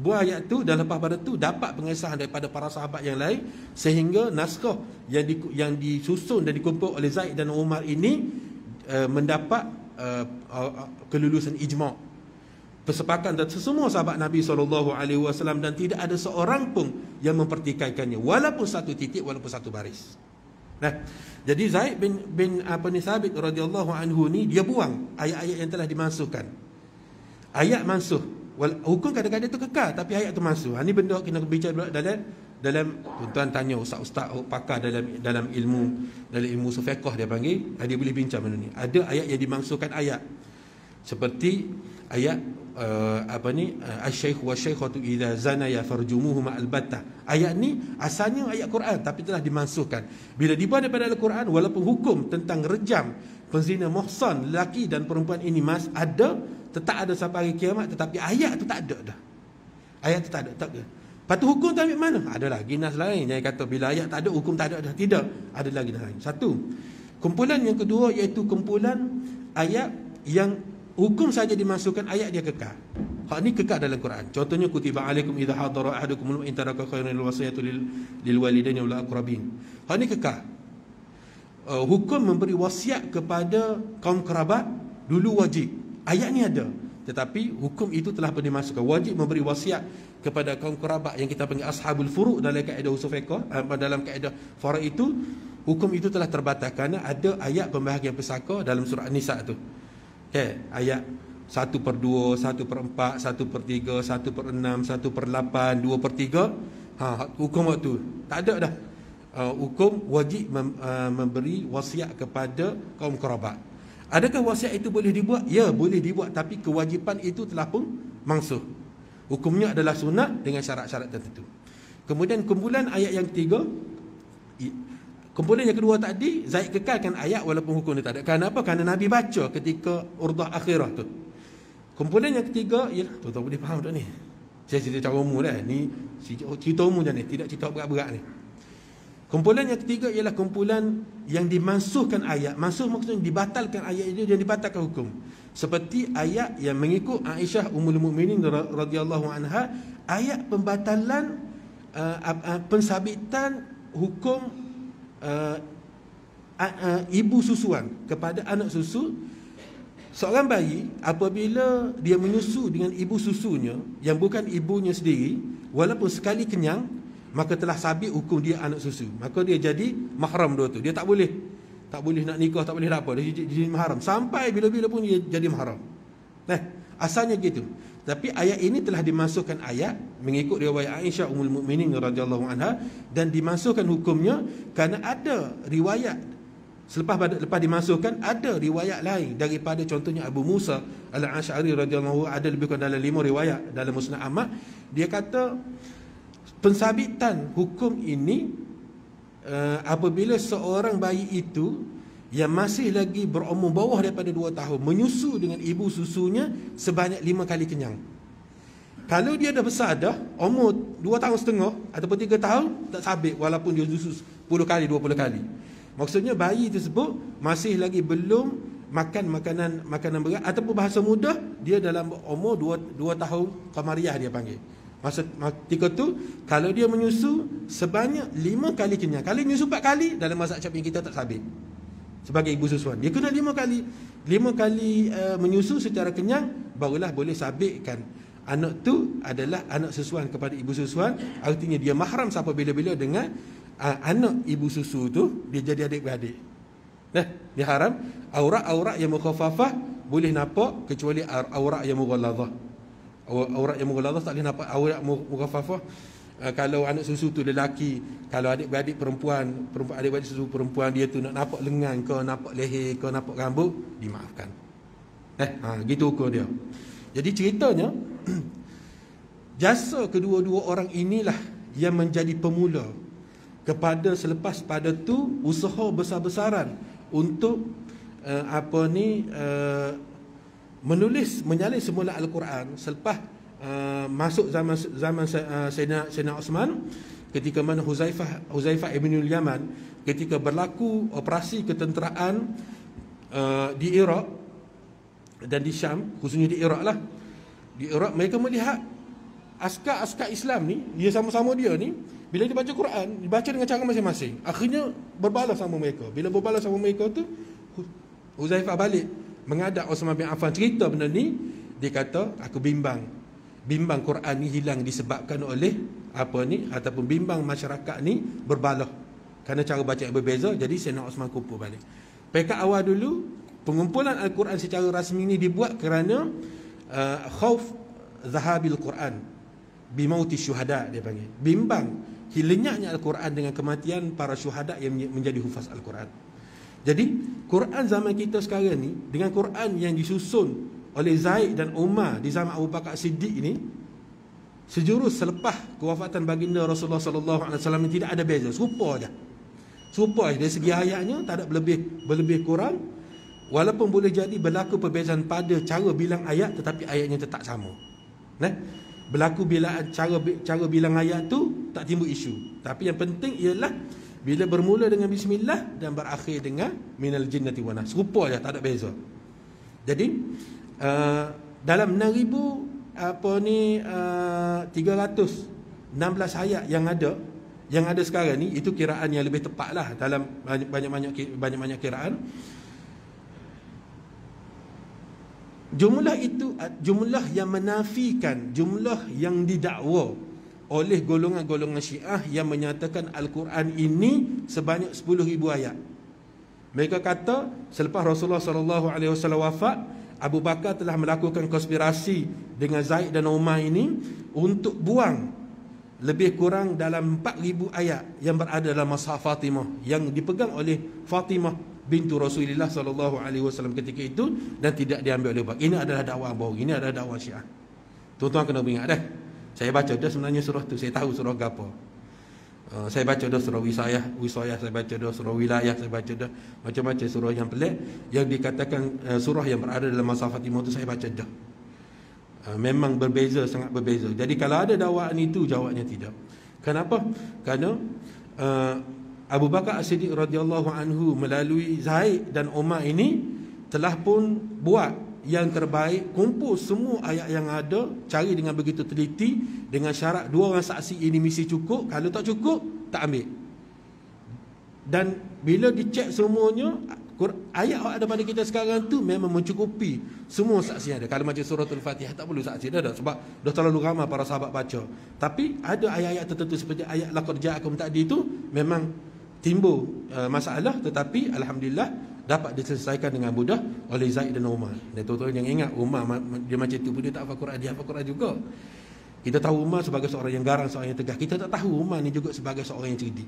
Buang ayat tu, dan lepas pada tu dapat pengesahan daripada para sahabat yang lain, sehingga naskah yang disusun dan dikumpul oleh Zaid dan Umar ini mendapat kelulusan ijma', persepakatan dan semua sahabat Nabi SAW, dan tidak ada seorang pun yang mempertikaikannya, walaupun satu titik, walaupun satu baris. Nah, jadi Zaid bin Thabit radhiyallahu anhu ni, dia buang ayat-ayat yang telah dimasukkan. Ayat mansuh, hukum kadang-kadang itu kekal, tapi ayat tu mansuh. Ini benda kena bicara dalam tuan tanya ustaz-ustaz pakar dalam ilmu fiqh, dia panggil, dia boleh bincang benda ni. Ada ayat yang dimansuhkan ayat, seperti ayat asy-syaikh wa syaikhatu idza zanaya farjumuhuma albatta. Ayat ni asalnya ayat Quran, tapi telah dimansuhkan. Bila dibuat daripada Al-Quran, walaupun hukum tentang rejam penzina muhsan lelaki dan perempuan ini ada, tetap ada sampai hari kiamat, tetapi ayat tu tak ada dah. Ayat tu tak ada. Lepas tu hukum tu ambil mana? Ada lagi nas lain yang kata bila ayat tak ada, hukum tak ada dah. Tidak, ada lagi nas lain. Satu. Kumpulan yang kedua iaitu kumpulan ayat yang hukum saja dimasukkan, ayat dia kekal. Hak ni kekal dalam Quran. Contohnya kutiba alaikum idza hadara ahadukum in taraka khairan lil wasiyatu lil walidaini wal aqrabin. Hak ni kekal. Hukum memberi wasiat kepada kaum kerabat dulu wajib. Ayat ni ada. Tetapi hukum itu telah pun dimasukkan. Wajib memberi wasiat kepada kaum kerabat yang kita panggil ashabul furu' dalam kaedah usul fiqh, dalam kaedah fara' itu, hukum itu telah terbatas kerana ada ayat pembahagian pesaka dalam surah An-Nisa tu. Ayat 1/2, 1/4, 1/3, 1/6, 1/8, 2/3. Hukum waktu tak ada dah. Hukum wajib memberi wasiat kepada kaum kerabat. Adakah wasiat itu boleh dibuat? Ya, boleh dibuat, tapi kewajipan itu telah pun mansuh. Hukumnya adalah sunat dengan syarat-syarat tertentu. Kemudian kumpulan ayat yang ketiga, kumpulan yang kedua tadi, Zaid kekalkan ayat walaupun hukum dia tak ada. Kenapa? Kerana Nabi baca ketika urdah akhirah tu. Kumpulan yang ketiga ialah, tuan-tuan boleh faham tak ni? Saya cerita cara umum dah. Ni cerita umum je ni, tidak cerita berat-berat ni. Kumpulan yang ketiga ialah kumpulan yang dimansuhkan ayat. Mansuh maksudnya dibatalkan ayat itu dan dibatalkan hukum. Seperti ayat yang mengikut Aisyah Ummul Mukminin radhiyallahu anha, ayat pembatalan pensabitan hukum ibu susuan kepada anak susu. Seorang bayi apabila dia menyusu dengan ibu susunya yang bukan ibunya sendiri, walaupun sekali kenyang, maka telah sabit hukum dia anak susu. Maka dia jadi mahram dua tu. Dia tak boleh nak nikah, tak boleh apa. Dia jadi mahram sampai bila-bila pun dia jadi mahram. Asalnya gitu. Tapi ayat ini telah dimasukkan ayat mengikut riwayat Aisyah Ummul Mukminin radhiyallahu anha, dan dimasukkan hukumnya kerana ada riwayat lepas dimasukkan, ada riwayat lain daripada contohnya Abu Musa Al-Asy'ari radhiyallahu anhu, ada lebih kurang dalam 5 riwayat dalam Musnad Ahmad. Dia kata pensabitan hukum ini apabila seorang bayi itu yang masih lagi berumur bawah daripada 2 tahun menyusu dengan ibu susunya sebanyak 5 kali kenyang. Kalau dia dah besar dah, umur 2 tahun setengah ataupun 3 tahun, tak sabit walaupun dia susu 10 kali, 20 kali. Maksudnya bayi tersebut masih lagi belum makan makanan berat, ataupun bahasa mudah, dia dalam umur 2 tahun qamariyah dia panggil. Masa ketika tu, kalau dia menyusu sebanyak 5 kali kenyang. Kalau menyusu 4 kali, dalam mazhab Syafi'i kita tak sabit sebagai ibu susuan. Dia kena 5 kali. 5 kali menyusu secara kenyang, barulah boleh sabitkan anak tu adalah anak susuan kepada ibu susuan. Artinya dia mahram sampai bila-bila dengan anak ibu susu tu, dia jadi adik-beradik. Dia haram. Aurat-aurat yang mukhaffafah boleh nampak, kecuali aurat yang mughalladhah. Aurat yang mughalladhah tak boleh nampak. Aurat mukhaffafah, kalau anak susu tu lelaki, kalau adik-beradik perempuan adik-beradik susu perempuan dia tu nak nampak lengan ke, nampak leher ke, nampak rambut, dimaafkan. Gitu ukur dia. Jadi ceritanya jasa kedua-dua orang inilah yang menjadi pemula kepada selepas pada tu usaha besar-besaran untuk menyalin semula Al-Quran selepas masuk zaman Sayyidina Osman. ketika mana Huzaifah ibn Yaman ketika berlaku operasi ketenteraan di Iraq dan di Syam, khususnya di Iraq lah. Di Iraq mereka melihat askar-askar Islam ni, dia sama-sama dia ni, bila dia baca Quran, dibaca dengan cara masing-masing. Akhirnya berbalas sama mereka. Bila berbalas sama mereka tu, Huzaifah balik menghadap Osman bin Affan, cerita benda ni. Dia kata, aku bimbang Quran ni hilang disebabkan oleh apa ni, ataupun bimbang masyarakat ni berbalah kerana cara baca yang berbeza. Jadi Sayyidina Osman kumpul balik. Pekat awal dulu, pengumpulan Al-Quran secara rasmi ni dibuat kerana khauf zahabil Quran bimauti syuhada, dia panggil. Bimbang lenyaknya Al-Quran dengan kematian para syuhada yang menjadi hufaz Al-Quran. Jadi Quran zaman kita sekarang ni dengan Quran yang disusun oleh Zaid dan Umar di zaman Abu Bakar Siddiq ini, sejurus selepas kewafatan baginda Rasulullah sallallahu alaihi wasallam, tidak ada beza, serupa je. Serupa dari segi ayatnya, tak ada berlebih kurang. Walaupun boleh jadi berlaku perbezaan pada cara bilang ayat, tetapi ayatnya tetap sama. Nah, berlaku cara bilang ayat tu tak timbul isu. Tapi yang penting ialah bila bermula dengan bismillah dan berakhir dengan minal jinnati wan nas. Serupa je, tak ada beza. Jadi dalam 316 ayat yang ada sekarang ni, itu kiraan yang lebih tepat lah dalam banyak-banyak kiraan. Jumlah itu jumlah yang menafikan jumlah yang didakwa oleh golongan-golongan Syiah yang menyatakan Al-Quran ini sebanyak 10,000 ayat. Mereka kata selepas Rasulullah SAW wafat, Abu Bakar telah melakukan konspirasi dengan Zaid dan Umar ini untuk buang lebih kurang dalam 4,000 ayat yang berada dalam Mushaf Fatimah yang dipegang oleh Fatimah bintu Rasulullah SAW ketika itu dan tidak diambil oleh Abu Bakar. Ini adalah dakwah baru, ini adalah dakwah Syiah. Tuan-tuan kena ingat dah. Saya baca dah sebenarnya surah tu, saya tahu surah apa. Saya baca dah surah wisayah, saya baca dah surah wilayah, saya baca dah macam-macam surah yang pelik yang dikatakan surah yang berada dalam Mushaf Fatimah tu, saya baca dah. Memang berbeza, sangat berbeza. Jadi kalau ada dakwaan itu, jawabnya tidak. Kenapa? Kerana Abu Bakar As-Siddiq radhiyallahu anhu melalui Zaid dan Umar ini telah pun buat yang terbaik, kumpul semua ayat yang ada, cari dengan begitu teliti, dengan syarat 2 orang saksi ini mesti cukup. Kalau tak cukup, tak ambil. Dan bila dicek semuanya, ayat yang ada pada kita sekarang tu memang mencukupi semua saksi yang ada. Kalau macam suratul Fatihah tak perlu saksi dah, sebab dah terlalu ramai para sahabat baca. Tapi ada ayat-ayat tertentu seperti ayat laqad ja'akum tadi tu memang timbul masalah, tetapi alhamdulillah dapat diselesaikan dengan mudah oleh Zaid dan Umar. Dan tuan-tuan yang ingat, Umar dia macam tu pun dia tak hafal Quran, dia hafal Quran juga. Kita tahu Umar sebagai seorang yang garang, seorang yang tegas. Kita tak tahu Umar ni juga sebagai seorang yang cerdik.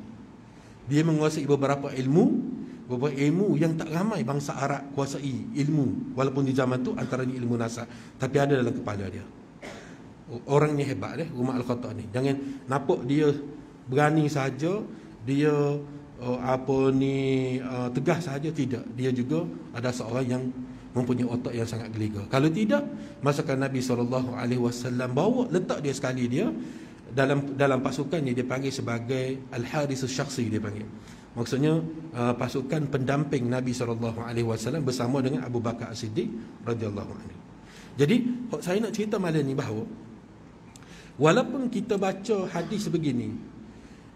Dia menguasai beberapa ilmu yang tak ramai bangsa Arab kuasai ilmu, walaupun di zaman tu antaranya ilmu nasab, tapi ada dalam kepala dia. Orangnya hebat Umar Al-Khattab ni. Jangan nampak dia berani saja, dia tegas saja, tidak. Dia juga ada seorang yang mempunyai otak yang sangat geliga. Kalau tidak, masakan Nabi SAW bawa, letak dia sekali dia dalam pasukannya, dia panggil sebagai Al-Harisus Syakhsi, dia panggil. Maksudnya pasukan pendamping Nabi SAW bersama dengan Abu Bakar As-Siddiq radhiyallahu anhu. Jadi saya nak cerita malam ni bahawa walaupun kita baca hadis begini,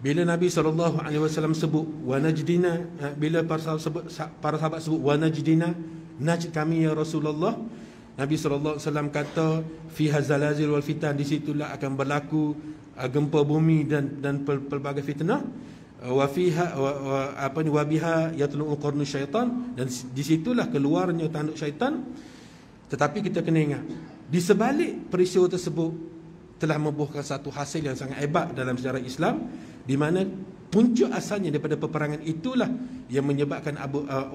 bila Nabi SAW sebut wa najdina, bila para sahabat sebut wa najdina, najd kami ya Rasulullah, Nabi SAW kata fiha zalazil wal fitan, di situlah akan berlaku gempa bumi dan pelbagai fitnah. Wa fiha wa biha yatlu qarnu syaitan, dan di situlah keluarnya tanduk syaitan. Tetapi kita kena ingat, di sebalik peristiwa tersebut telah membuahkan satu hasil yang sangat hebat dalam sejarah Islam, di mana punca asalnya daripada peperangan itulah yang menyebabkan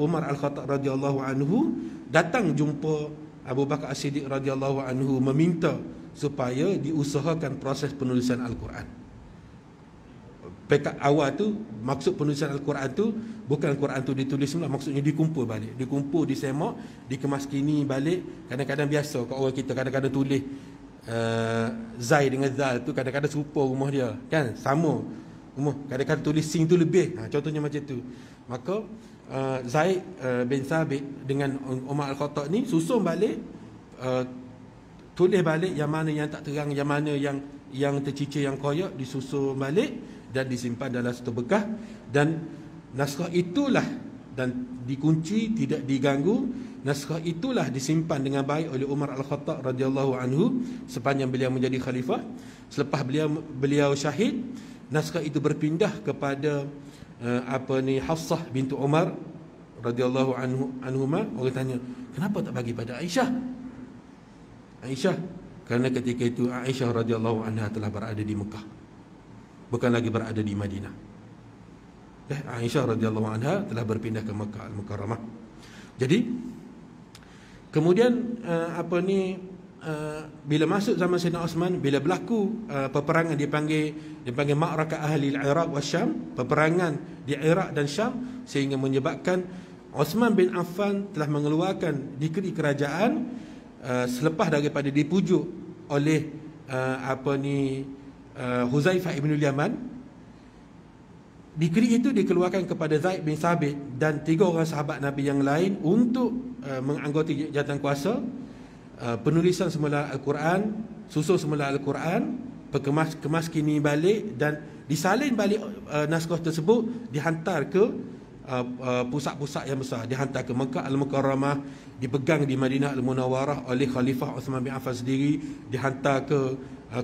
Umar Al-Khattab radhiyallahu anhu datang jumpa Abu Bakar As-Siddiq radhiyallahu anhu meminta supaya diusahakan proses penulisan Al-Quran. Pekat awal tu, maksud penulisan Al-Quran tu bukan Al-Quran tu ditulis semula, maksudnya dikumpul balik, dikumpul, disemak, dikemas kini balik. Kadang-kadang biasa kat orang kita, kadang-kadang tulis Zai dengan Zal tu kadang-kadang serupa rumah dia, kan, sama Kadang-kadang tulis sin tu lebih. Contohnya macam tu. Maka Zaid bin Thabit dengan Umar Al-Khattab ni susun balik, tulis balik yang mana yang tak terang, yang mana yang tercicir, yang koyak, disusun balik dan disimpan dalam satu bekas. Dan naskah itulah, dan dikunci, tidak diganggu, naskah itulah disimpan dengan baik oleh Umar Al-Khattab radhiyallahu anhu sepanjang beliau menjadi khalifah. Selepas beliau syahid, naskah itu berpindah kepada Hafsah bintu Umar radhiyallahu anhuma. Orang tanya, kenapa tak bagi pada Aisyah? Kerana ketika itu Aisyah radhiyallahu anha telah berada di Mekah, bukan lagi berada di Madinah. Aisyah radhiyallahu anha telah berpindah ke Mekah Al-Mukarramah. Jadi kemudian bila masuk zaman Sayyidina Osman, bila berlaku peperangan dipanggil Ma'rakah Ahli Iraq wa Syam, peperangan di Iraq dan Syam, sehingga menyebabkan Osman bin Affan telah mengeluarkan dikri kerajaan selepas daripada dipujuk oleh Huzaifah ibn Yaman. Dikri itu dikeluarkan kepada Zaid bin Thabit dan 3 orang sahabat Nabi yang lain untuk menganggoti jawatan kuasa, penulisan semula Al-Quran, susun semula Al-Quran, kemas kini balik, dan disalin balik naskah tersebut, dihantar ke pusat-pusat yang besar, dihantar ke Mekah Al-Mukarramah, dipegang di Madinah Al-Munawwarah oleh Khalifah Uthman bin Affan sendiri, dihantar ke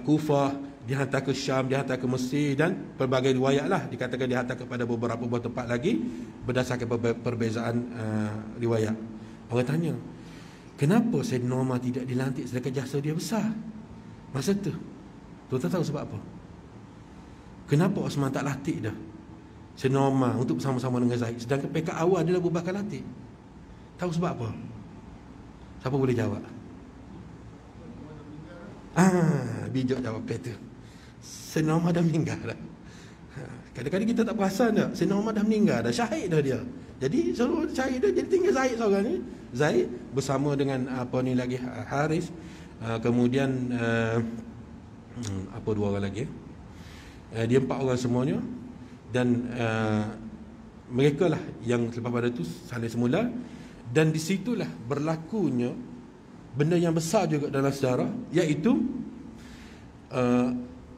Kufah, dihantar ke Syam, dihantar ke Mesir, dan pelbagai riwayat lah dikatakan dihantar kepada beberapa buah tempat lagi berdasarkan perbezaan riwayat. Orang tanya, kenapa Sayyidina Umar tidak dilantik sedangkan jasa dia besar masa tu? Tuan-tuan tahu sebab apa? Kenapa Osman tak latih dah Sayyidina Umar untuk bersama-sama dengan Zaid, sedangkan pekat awal adalah Abu Bakar latih? Tahu sebab apa? Siapa boleh jawab? Bijak jawab tu. Sayyidina Umar dah meninggal dah. Kadang-kadang kita tak perasan tak, Sayyidina Umar dah meninggal dah, syahid dah dia. Jadi selalu syahid dah, jadi tinggal Zaid seorang ni. Zaid bersama dengan Haris, kemudian 2 orang lagi. Dia 4 orang semuanya, dan mereka lah yang selepas pada tu salih semula. Dan di situlah berlakunya benda yang besar juga dalam sejarah, iaitu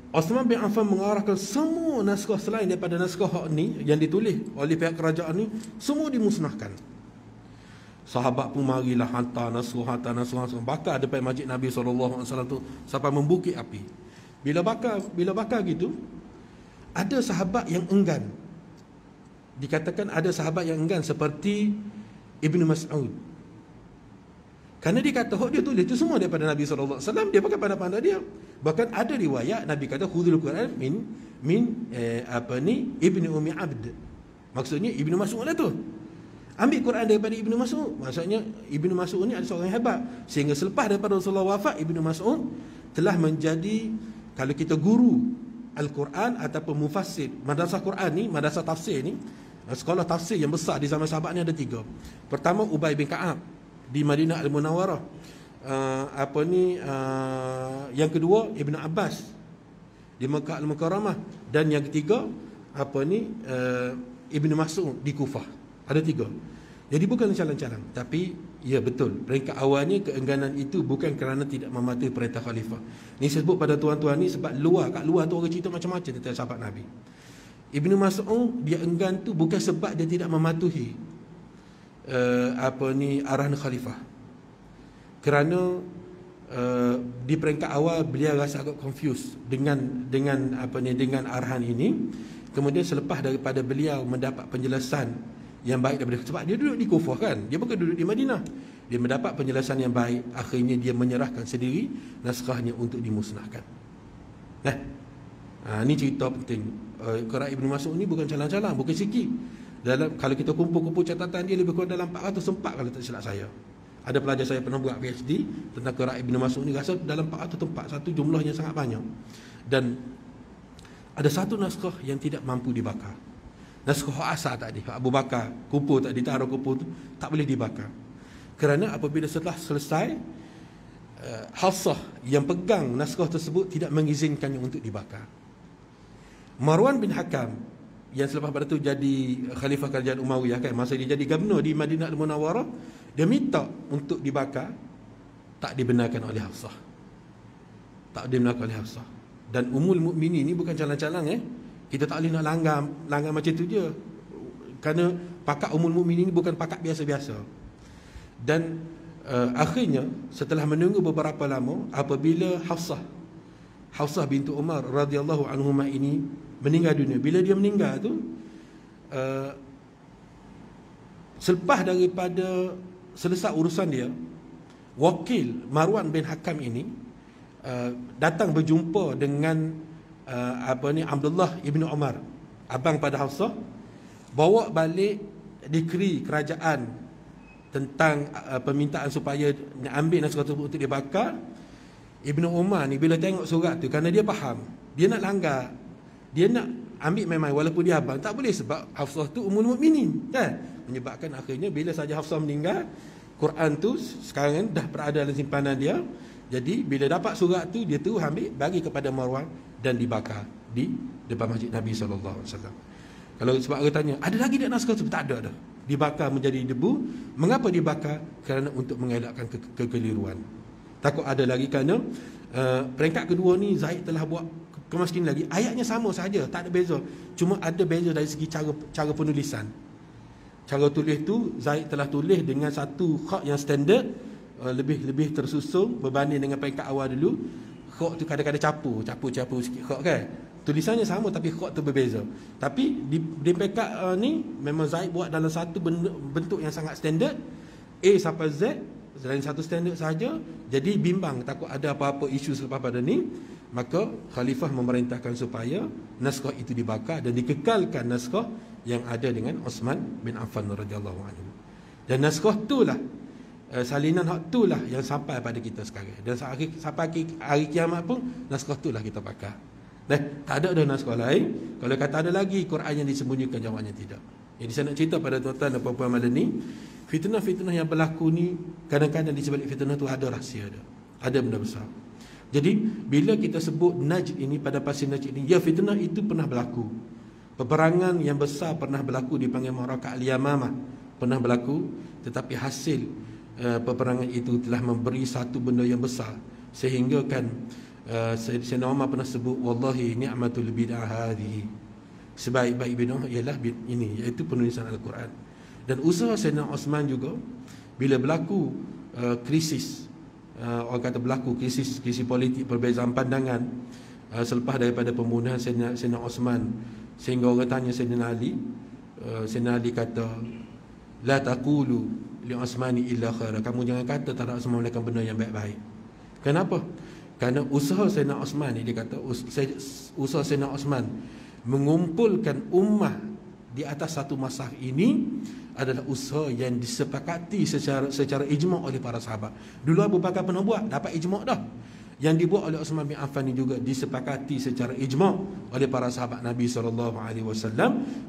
Osman bin Affan mengarahkan semua naskah selain daripada naskah ni yang ditulis oleh pihak kerajaan ni, semua dimusnahkan. Sahabat pun marilah hantar naskah, bakar depan masjid Nabi SAW tu sampai membukit api. Bila bakar gitu, ada sahabat yang enggan. Dikatakan ada sahabat yang enggan, seperti Ibnu Mas'ud. Kerana dia kata dia tulis itu semua daripada Nabi SAW, dia pakai pandai-pandai dia. Bahkan ada riwayat Nabi kata khudhul Quran min Ibnu Ummi Abd. Maksudnya Ibnu Mas'ud lah tu. Ambil Quran daripada Ibnu Mas'ud. Maksudnya Ibnu Mas'ud ni ada seorang yang hebat, sehingga selepas daripada Rasulullah wafat, Ibnu Mas'ud telah menjadi, kalau kita guru Al-Quran ataupun mufassir, madrasah Quran ni, madrasah tafsir ni, sekolah tafsir yang besar di zaman sahabat ni ada 3. Pertama Ubay bin Ka'ab di Madinah Al-Munawwarah. Yang kedua Ibn Abbas di Mekah Al-Mukarramah, dan yang ketiga Ibn Mas'ud di Kufah. Ada 3. Jadi bukan calang-calang, tapi ya betul, peringkat awalnya keengganan itu bukan kerana tidak mematuhi perintah khalifah. Ni saya sebut pada tuan-tuan ni sebab kat luar tu orang cerita macam-macam tentang sahabat Nabi. Ibn Mas'ud dia enggan tu bukan sebab dia tidak mematuhi arahan khalifah. Kerana di peringkat awal beliau rasa agak confused dengan arahan ini. Kemudian selepas daripada beliau mendapat penjelasan yang baik daripada, sebab dia duduk di Kufah kan, dia bukan duduk di Madinah, dia mendapat penjelasan yang baik, akhirnya dia menyerahkan sendiri naskahnya untuk dimusnahkan. Ini cerita penting. Kerana Ibnu Mas'ud ni bukan calang-calang, bukan sikit. Kalau kita kumpul-kumpul catatan dia, lebih kurang dalam 404 kalau tak silap saya. Ada pelajar saya pernah buat PhD tentang qiraat Ibnu Mas'ud ni, rasa dalam 400 tempat, satu jumlahnya sangat banyak. Dan ada satu naskah yang tidak mampu dibakar. Naskah asal tadi, Abu Bakar kumpul tadi, taruh kumpul tu tak boleh dibakar. Kerana apabila setelah selesai, Hafsah yang pegang naskah tersebut tidak mengizinkannya untuk dibakar. Marwan bin Hakam yang selepas pada tu jadi khalifah kerajaan Umayyah kan, masa dia jadi gubernur di Madinah Al-Munawwarah, dia minta untuk dibakar, tak dibenarkan oleh Hafsah. Tak dibenarkan oleh Hafsah. Dan Ummul Mukminin ni bukan calang-calang Kita tak boleh nak langgar macam tu je. Kerana pakak Ummul Mukminin ni bukan pakak biasa-biasa. Dan akhirnya setelah menunggu beberapa lama, apabila Hafsah bintu Umar radhiyallahu anhuma ini meninggal dunia. Bila dia meninggal tu, selepas daripada selesai urusan dia, wakil Marwan bin Hakam ini datang berjumpa dengan Abdullah ibnu Umar, abang pada Hafsah, bawa balik dekri kerajaan tentang permintaan supaya ambil naskah tersebut untuk dibakar. Ibnu Umar ni bila tengok surat tu, kerana dia faham, dia nak langgar, dia nak ambil main-main walaupun dia abang, tak boleh sebab Hafsah tu Ummul Mukminin kan. Menyebabkan akhirnya bila saja Hafsah meninggal, Quran tu sekarang dah berada dalam simpanan dia. Jadi bila dapat surat tu, dia tu ambil bagi kepada Marwan dan dibakar di depan masjid Nabi SAW. Kalau sebab orang tanya, ada lagi tak naskah tu? Tak ada dah. Dibakar menjadi debu. Mengapa dibakar? Kerana untuk mengelakkan kekeliruan. Takut ada lagi, kerana peringkat kedua ni Zaid telah buat kemaskinan lagi. Ayatnya sama saja, tak ada beza. Cuma ada beza dari segi cara penulisan. Cara tulis tu Zaid telah tulis dengan satu khat yang standard, lebih tersusun berbanding dengan peringkat awal dulu. Khat tu kadang-kadang capu sikit khat kan. Tulisannya sama tapi khat tu berbeza. Tapi di peringkat ni memang Zaid buat dalam satu bentuk yang sangat standard, A sampai Z dalam satu standard saja. Jadi bimbang, takut ada apa-apa isu selepas pada ni. Maka khalifah memerintahkan supaya naskah itu dibakar dan dikekalkan naskah yang ada dengan Osman bin Affan radhiyallahu anhu. Dan naskah itulah, salinan hak itulah yang sampai pada kita sekarang. Dan sampai hari kiamat pun naskah itulah kita bakar. Tak ada naskah lain. Kalau kata ada lagi Quran yang disembunyikan, jawabnya tidak. Jadi saya nak cerita pada tuan-tuan dan puan-puan malam ni, fitnah-fitnah yang berlaku ni, kadang-kadang di sebalik fitnah tu ada rahsia dia. Ada benda besar. Jadi bila kita sebut Najd ini, pada pasir Najd ini, ya, fitnah itu pernah berlaku. Peperangan yang besar pernah berlaku di panggil Ma'rakah Al-Yamamah, pernah berlaku. Tetapi hasil peperangan itu telah memberi satu benda yang besar, sehingga kan Sayyidina Umar pernah sebut, wallahi ni'matul bid'ah hadhihi, sebaik-baik bid'ah ialah ini, iaitu penulisan Al-Quran. Dan usaha Sayyidina Osman juga bila berlaku krisis, orang kata berlaku krisis politik, perbezaan pandangan selepas daripada pembunuhan Sayyidina Osman, sehingga orang tanya Sayyidina Ali kata, la taqulu li Osmani illa khaira, kamu jangan kata terhadap Osman melakukan benda yang baik-baik. Kenapa? Kerana usaha Sayyidina Osman ni, dia kata usaha Sayyidina Osman mengumpulkan ummah di atas satu masalah ini adalah usaha yang disepakati secara ijma' oleh para sahabat. Dulu Abu Bakar pernah buat, dapat ijma' dah. Yang dibuat oleh Uthman bin Affan ini juga disepakati secara ijma' oleh para sahabat Nabi SAW.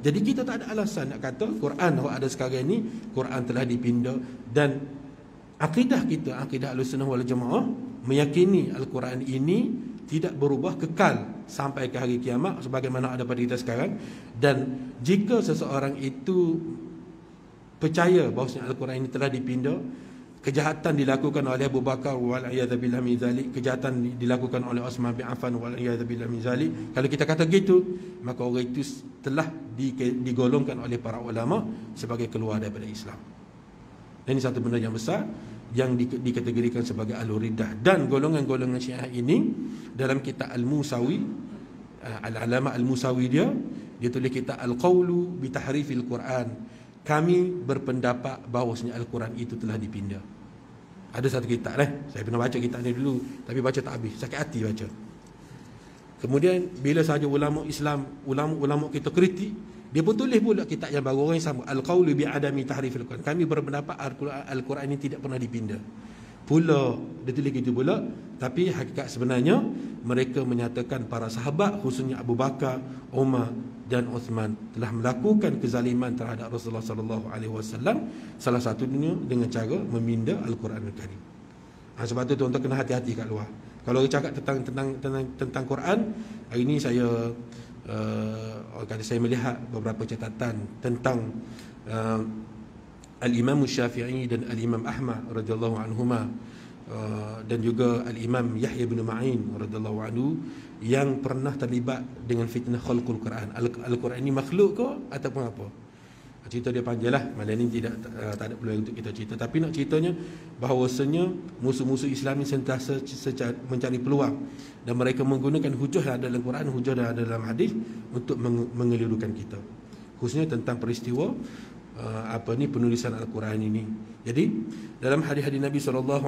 Jadi kita tak ada alasan nak kata Quran yang ada sekarang ini, Quran telah dipindah. Dan akidah kita, akidah Ahlussunnah wal Jamaah, meyakini Al-Quran ini tidak berubah, kekal sampai ke hari kiamat sebagaimana ada pada kita sekarang. Dan jika seseorang itu percaya bahawasanya Al-Quran ini telah dipindah, kejahatan dilakukan oleh Abu Bakar wal'iyadzubillah min zalik, kejahatan dilakukan oleh Uthman bin Affan wal'iyadzubillah min zalik, kalau kita kata gitu, maka orang itu telah digolongkan oleh para ulama sebagai keluar daripada Islam. Dan ini satu benda yang besar yang dikategorikan sebagai Ahlul-Riddah. Dan golongan-golongan Syiah ini dalam kitab Al-Musawi, Al-Alama Al-Musawi dia tulis kitab Al-Qawlu bi Tahrifil Quran, kami berpendapat bahawasanya Al-Quran itu telah dipindah. Ada satu kitab saya pernah baca kitab ni dulu, tapi baca tak habis, sakit hati baca. Kemudian bila sahaja ulama Islam, ulama kita kritik, dia pun tulis pula kitab yang baru, orang yang sama, Al-Qawlu bi Adami Tahrifil Quran, kami berpendapat Al-Quran ini tidak pernah dipindah. Pula dia tulis gitu pula, tapi hakikat sebenarnya mereka menyatakan para sahabat, khususnya Abu Bakar, Umar dan Uthman telah melakukan kezaliman terhadap Rasulullah sallallahu alaihi wasallam, salah satunya dengan cara meminda Al-Quran Al-Karim. Sebab tu tuan-tuan kena hati-hati kat luar. Kalau cakap tentang Quran, hari ini saya Kalau saya melihat beberapa catatan tentang Al-Imam Syafi'i dan Al-Imam Ahmad radhiyallahu anhuma, dan juga Al-Imam Yahya bin Ma'in radhiyallahu anhu, yang pernah terlibat dengan fitnah khalqul Quran. Al-Quran ini makhluk ke ataupun apa? Cerita dia panjang lah, malam ni tak ada peluang untuk kita cerita. Tapi nak ceritanya bahawasanya musuh-musuh Islam ni sentiasa mencari peluang, dan mereka menggunakan hujah yang ada dalam Quran, hujah yang ada dalam hadis untuk mengelirukan kita, khususnya tentang peristiwa penulisan Al-Quran ini. Jadi dalam hadis-hadis Nabi SAW,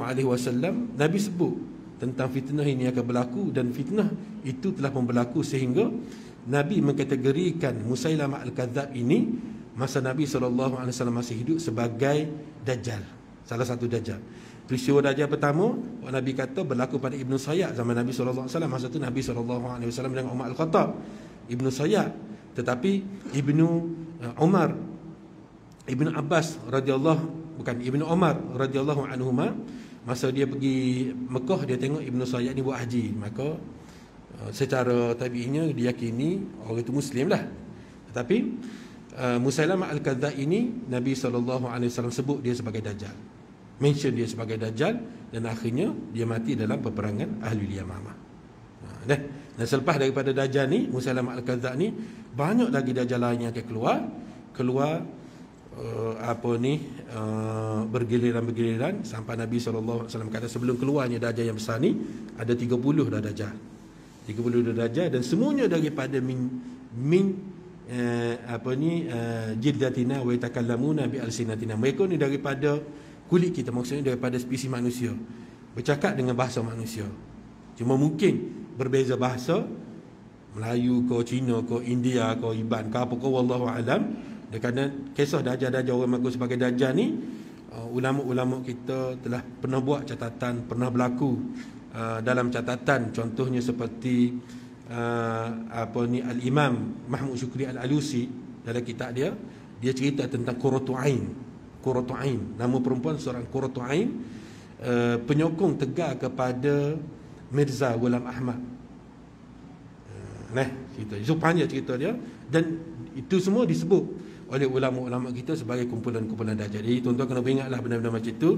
Nabi sebut tentang fitnah ini akan berlaku, dan fitnah itu telah pun berlaku sehingga Nabi mengkategorikan Musailamah Al-Kadzab ini masa Nabi SAW masih hidup sebagai Dajjal, salah satu Dajjal. Peristiwa Dajjal pertama, Nabi kata berlaku pada Ibnu Sayyad zaman Nabi SAW. Masa itu Nabi SAW dengan Umar Al-Khattab, Ibnu Sayyad. Tetapi Umar, Ibnu Abbas Ibnu Umar radhiyallahu anhuma, masa dia pergi Mekah, dia tengok Ibnu Sayyad ni buat haji, maka secara tabi'inya diyakini orang itu Muslim lah. Tetapi Musailamah Al-Kadzab ini Nabi SAW sebut dia sebagai Dajjal, mention dia sebagai Dajjal, dan akhirnya dia mati dalam peperangan Ahlul Yamamah. Dan selepas daripada Dajjal ni, Musailamah Al-Kadzab ni, banyak lagi Dajjal lain yang akan keluar bergiliran sampai Nabi SAW kata sebelum keluarnya Dajjal yang besar ni ada 30 dah Dajjal, 30 dah Dajjal, dan semuanya daripada jildatina wa yatakallamuna bi alsinatina. Mereka ni daripada kulit kita, maksudnya daripada spesies manusia, bercakap dengan bahasa manusia. Cuma mungkin berbeza bahasa, Melayu ke, Cina ke, India ke, Iban ke, apa ke, wallahu alam. Kerana kisah Dajjal orang mengaku sebagai Dajjal ni, ulama-ulama kita telah pernah buat catatan, pernah berlaku dalam catatan. Contohnya seperti Al-Imam Mahmud Syukri Al-Alusi, dalam kitab dia cerita tentang Qurratu Ain. Nama perempuan seorang Qurratu Ain, penyokong tegar kepada Mirza Ghulam Ahmad. Cerita itu panjang cerita dia, dan itu semua disebut oleh ulama-ulama kita sebagai kumpulan-kumpulan Dajjal. Jadi tuan-tuan kena beringatlah benda-benda macam itu,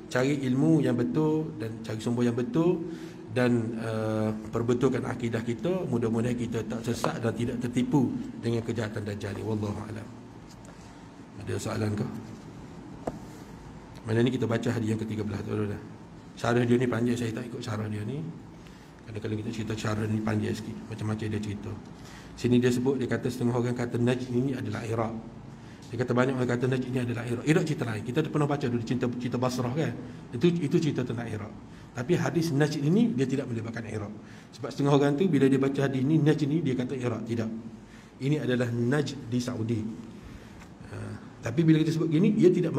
cari ilmu yang betul dan cari sumber yang betul, dan perbetulkan akidah kita. Mudah-mudahan kita tak sesat dan tidak tertipu dengan kejahatan Dajjal ni. Wallahu a'lam. Ada soalan ke? Malam ni kita baca hadis yang ke-13 dulu dah. Syarah dia ni panjang, saya tak ikut syarah dia ni. Kadang-kadang kita cerita syarah ni panjang sikit, macam-macam dia cerita. Sini dia sebut, dia kata setengah orang kata Najd ini adalah Iraq. Dia kata banyak orang kata Najd ini adalah Iraq. Iraq cerita lain. Kita pernah baca dulu cerita Basrah kan. Itu cerita tentang Iraq. Tapi hadis Najd ini dia tidak melibatkan Iraq. Sebab setengah orang tu bila dia baca hadis ni, Najd ini dia kata Iraq. Tidak. Ini adalah Najd di Saudi. Tapi bila kita sebut gini, ia tidak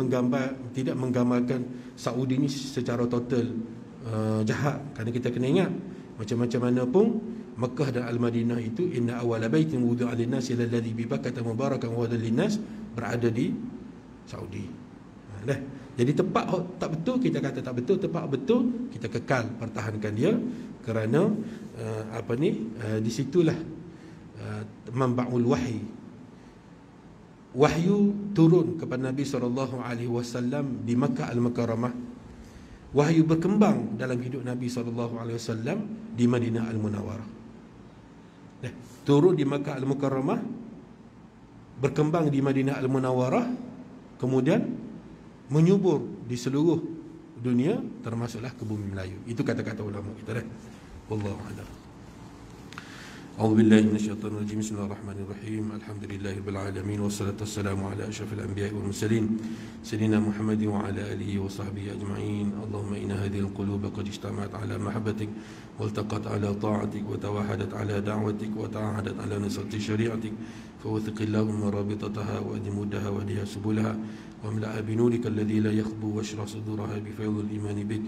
menggambarkan Saudi ni secara total jahat. Kerana kita kena ingat, macam-macam mana pun Mekah dan Al-Madinah itu, inna awwala baitin wudi'a lin-nasi alladhi bi Bakkah mubarakan wa hudan lin-nas, berada di Saudi. Jadi tepat tak betul, kita kata tak betul. Tepat betul, kita kekal pertahankan dia. Kerana di situlah manba'ul wahyi. Wahyu turun kepada Nabi SAW di Makkah Al-Mukarramah. Wahyu berkembang dalam hidup Nabi SAW di Madinah Al-Munawwarah. Turun di Makkah Al-Mukarramah, berkembang di Madinah Al-Munawwarah, kemudian menyubur di seluruh dunia, termasuklah ke bumi Melayu. Itu kata-kata ulama kita dah. Wallahu a'lam. A'udzu billahi minasyaitonir rajim. Bismillahirrahmanirrahim. Alhamdulillahirabbil alamin wassalatu wassalamu ala asyrafil anbiya'i wal mursalin sayyidina Muhammadin wa ala alihi wa sahbihi ajma'in. Allahumma inna hadhihi alquluba qad ijtama'at ala mahabbatik والتقت على طاعتك وتوحدت على دعوتك وتعاهدت على نصرة شريعتك فوثق اللهم رابطتها وأدمدها واهدها سبلها واملأ بنورك الذي لا يخبو واشرح صدورها بفيض الإيمان بك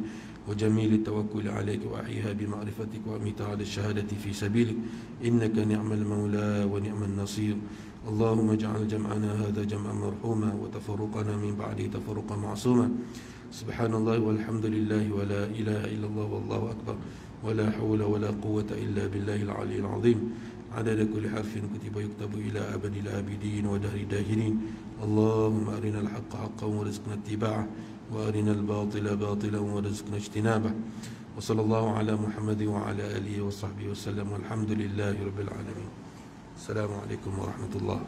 وجميل التوكل عليك وأحيها بمعرفتك وأميتها على الشهادة في سبيلك إنك نعم المولى ونعم النصير. اللهم اجعل جمعنا هذا جمعا مرحوما وتفرقنا من بعده تفرقا معصوما. سبحان الله والحمد لله ولا إله إلا الله والله أكبر ولا حول ولا قوة إلا بالله العلي العظيم. عدد كل حرف كتب يكتب إلى أبد الآبدين ودهر الداهرين. اللهم أرنا الحق حقا وارزقنا اتباعه، وأرنا الباطل باطلا وارزقنا اجتنابه. وصلى الله على محمد وعلى آله وصحبه وسلم، والحمد لله رب العالمين. السلام عليكم ورحمة الله.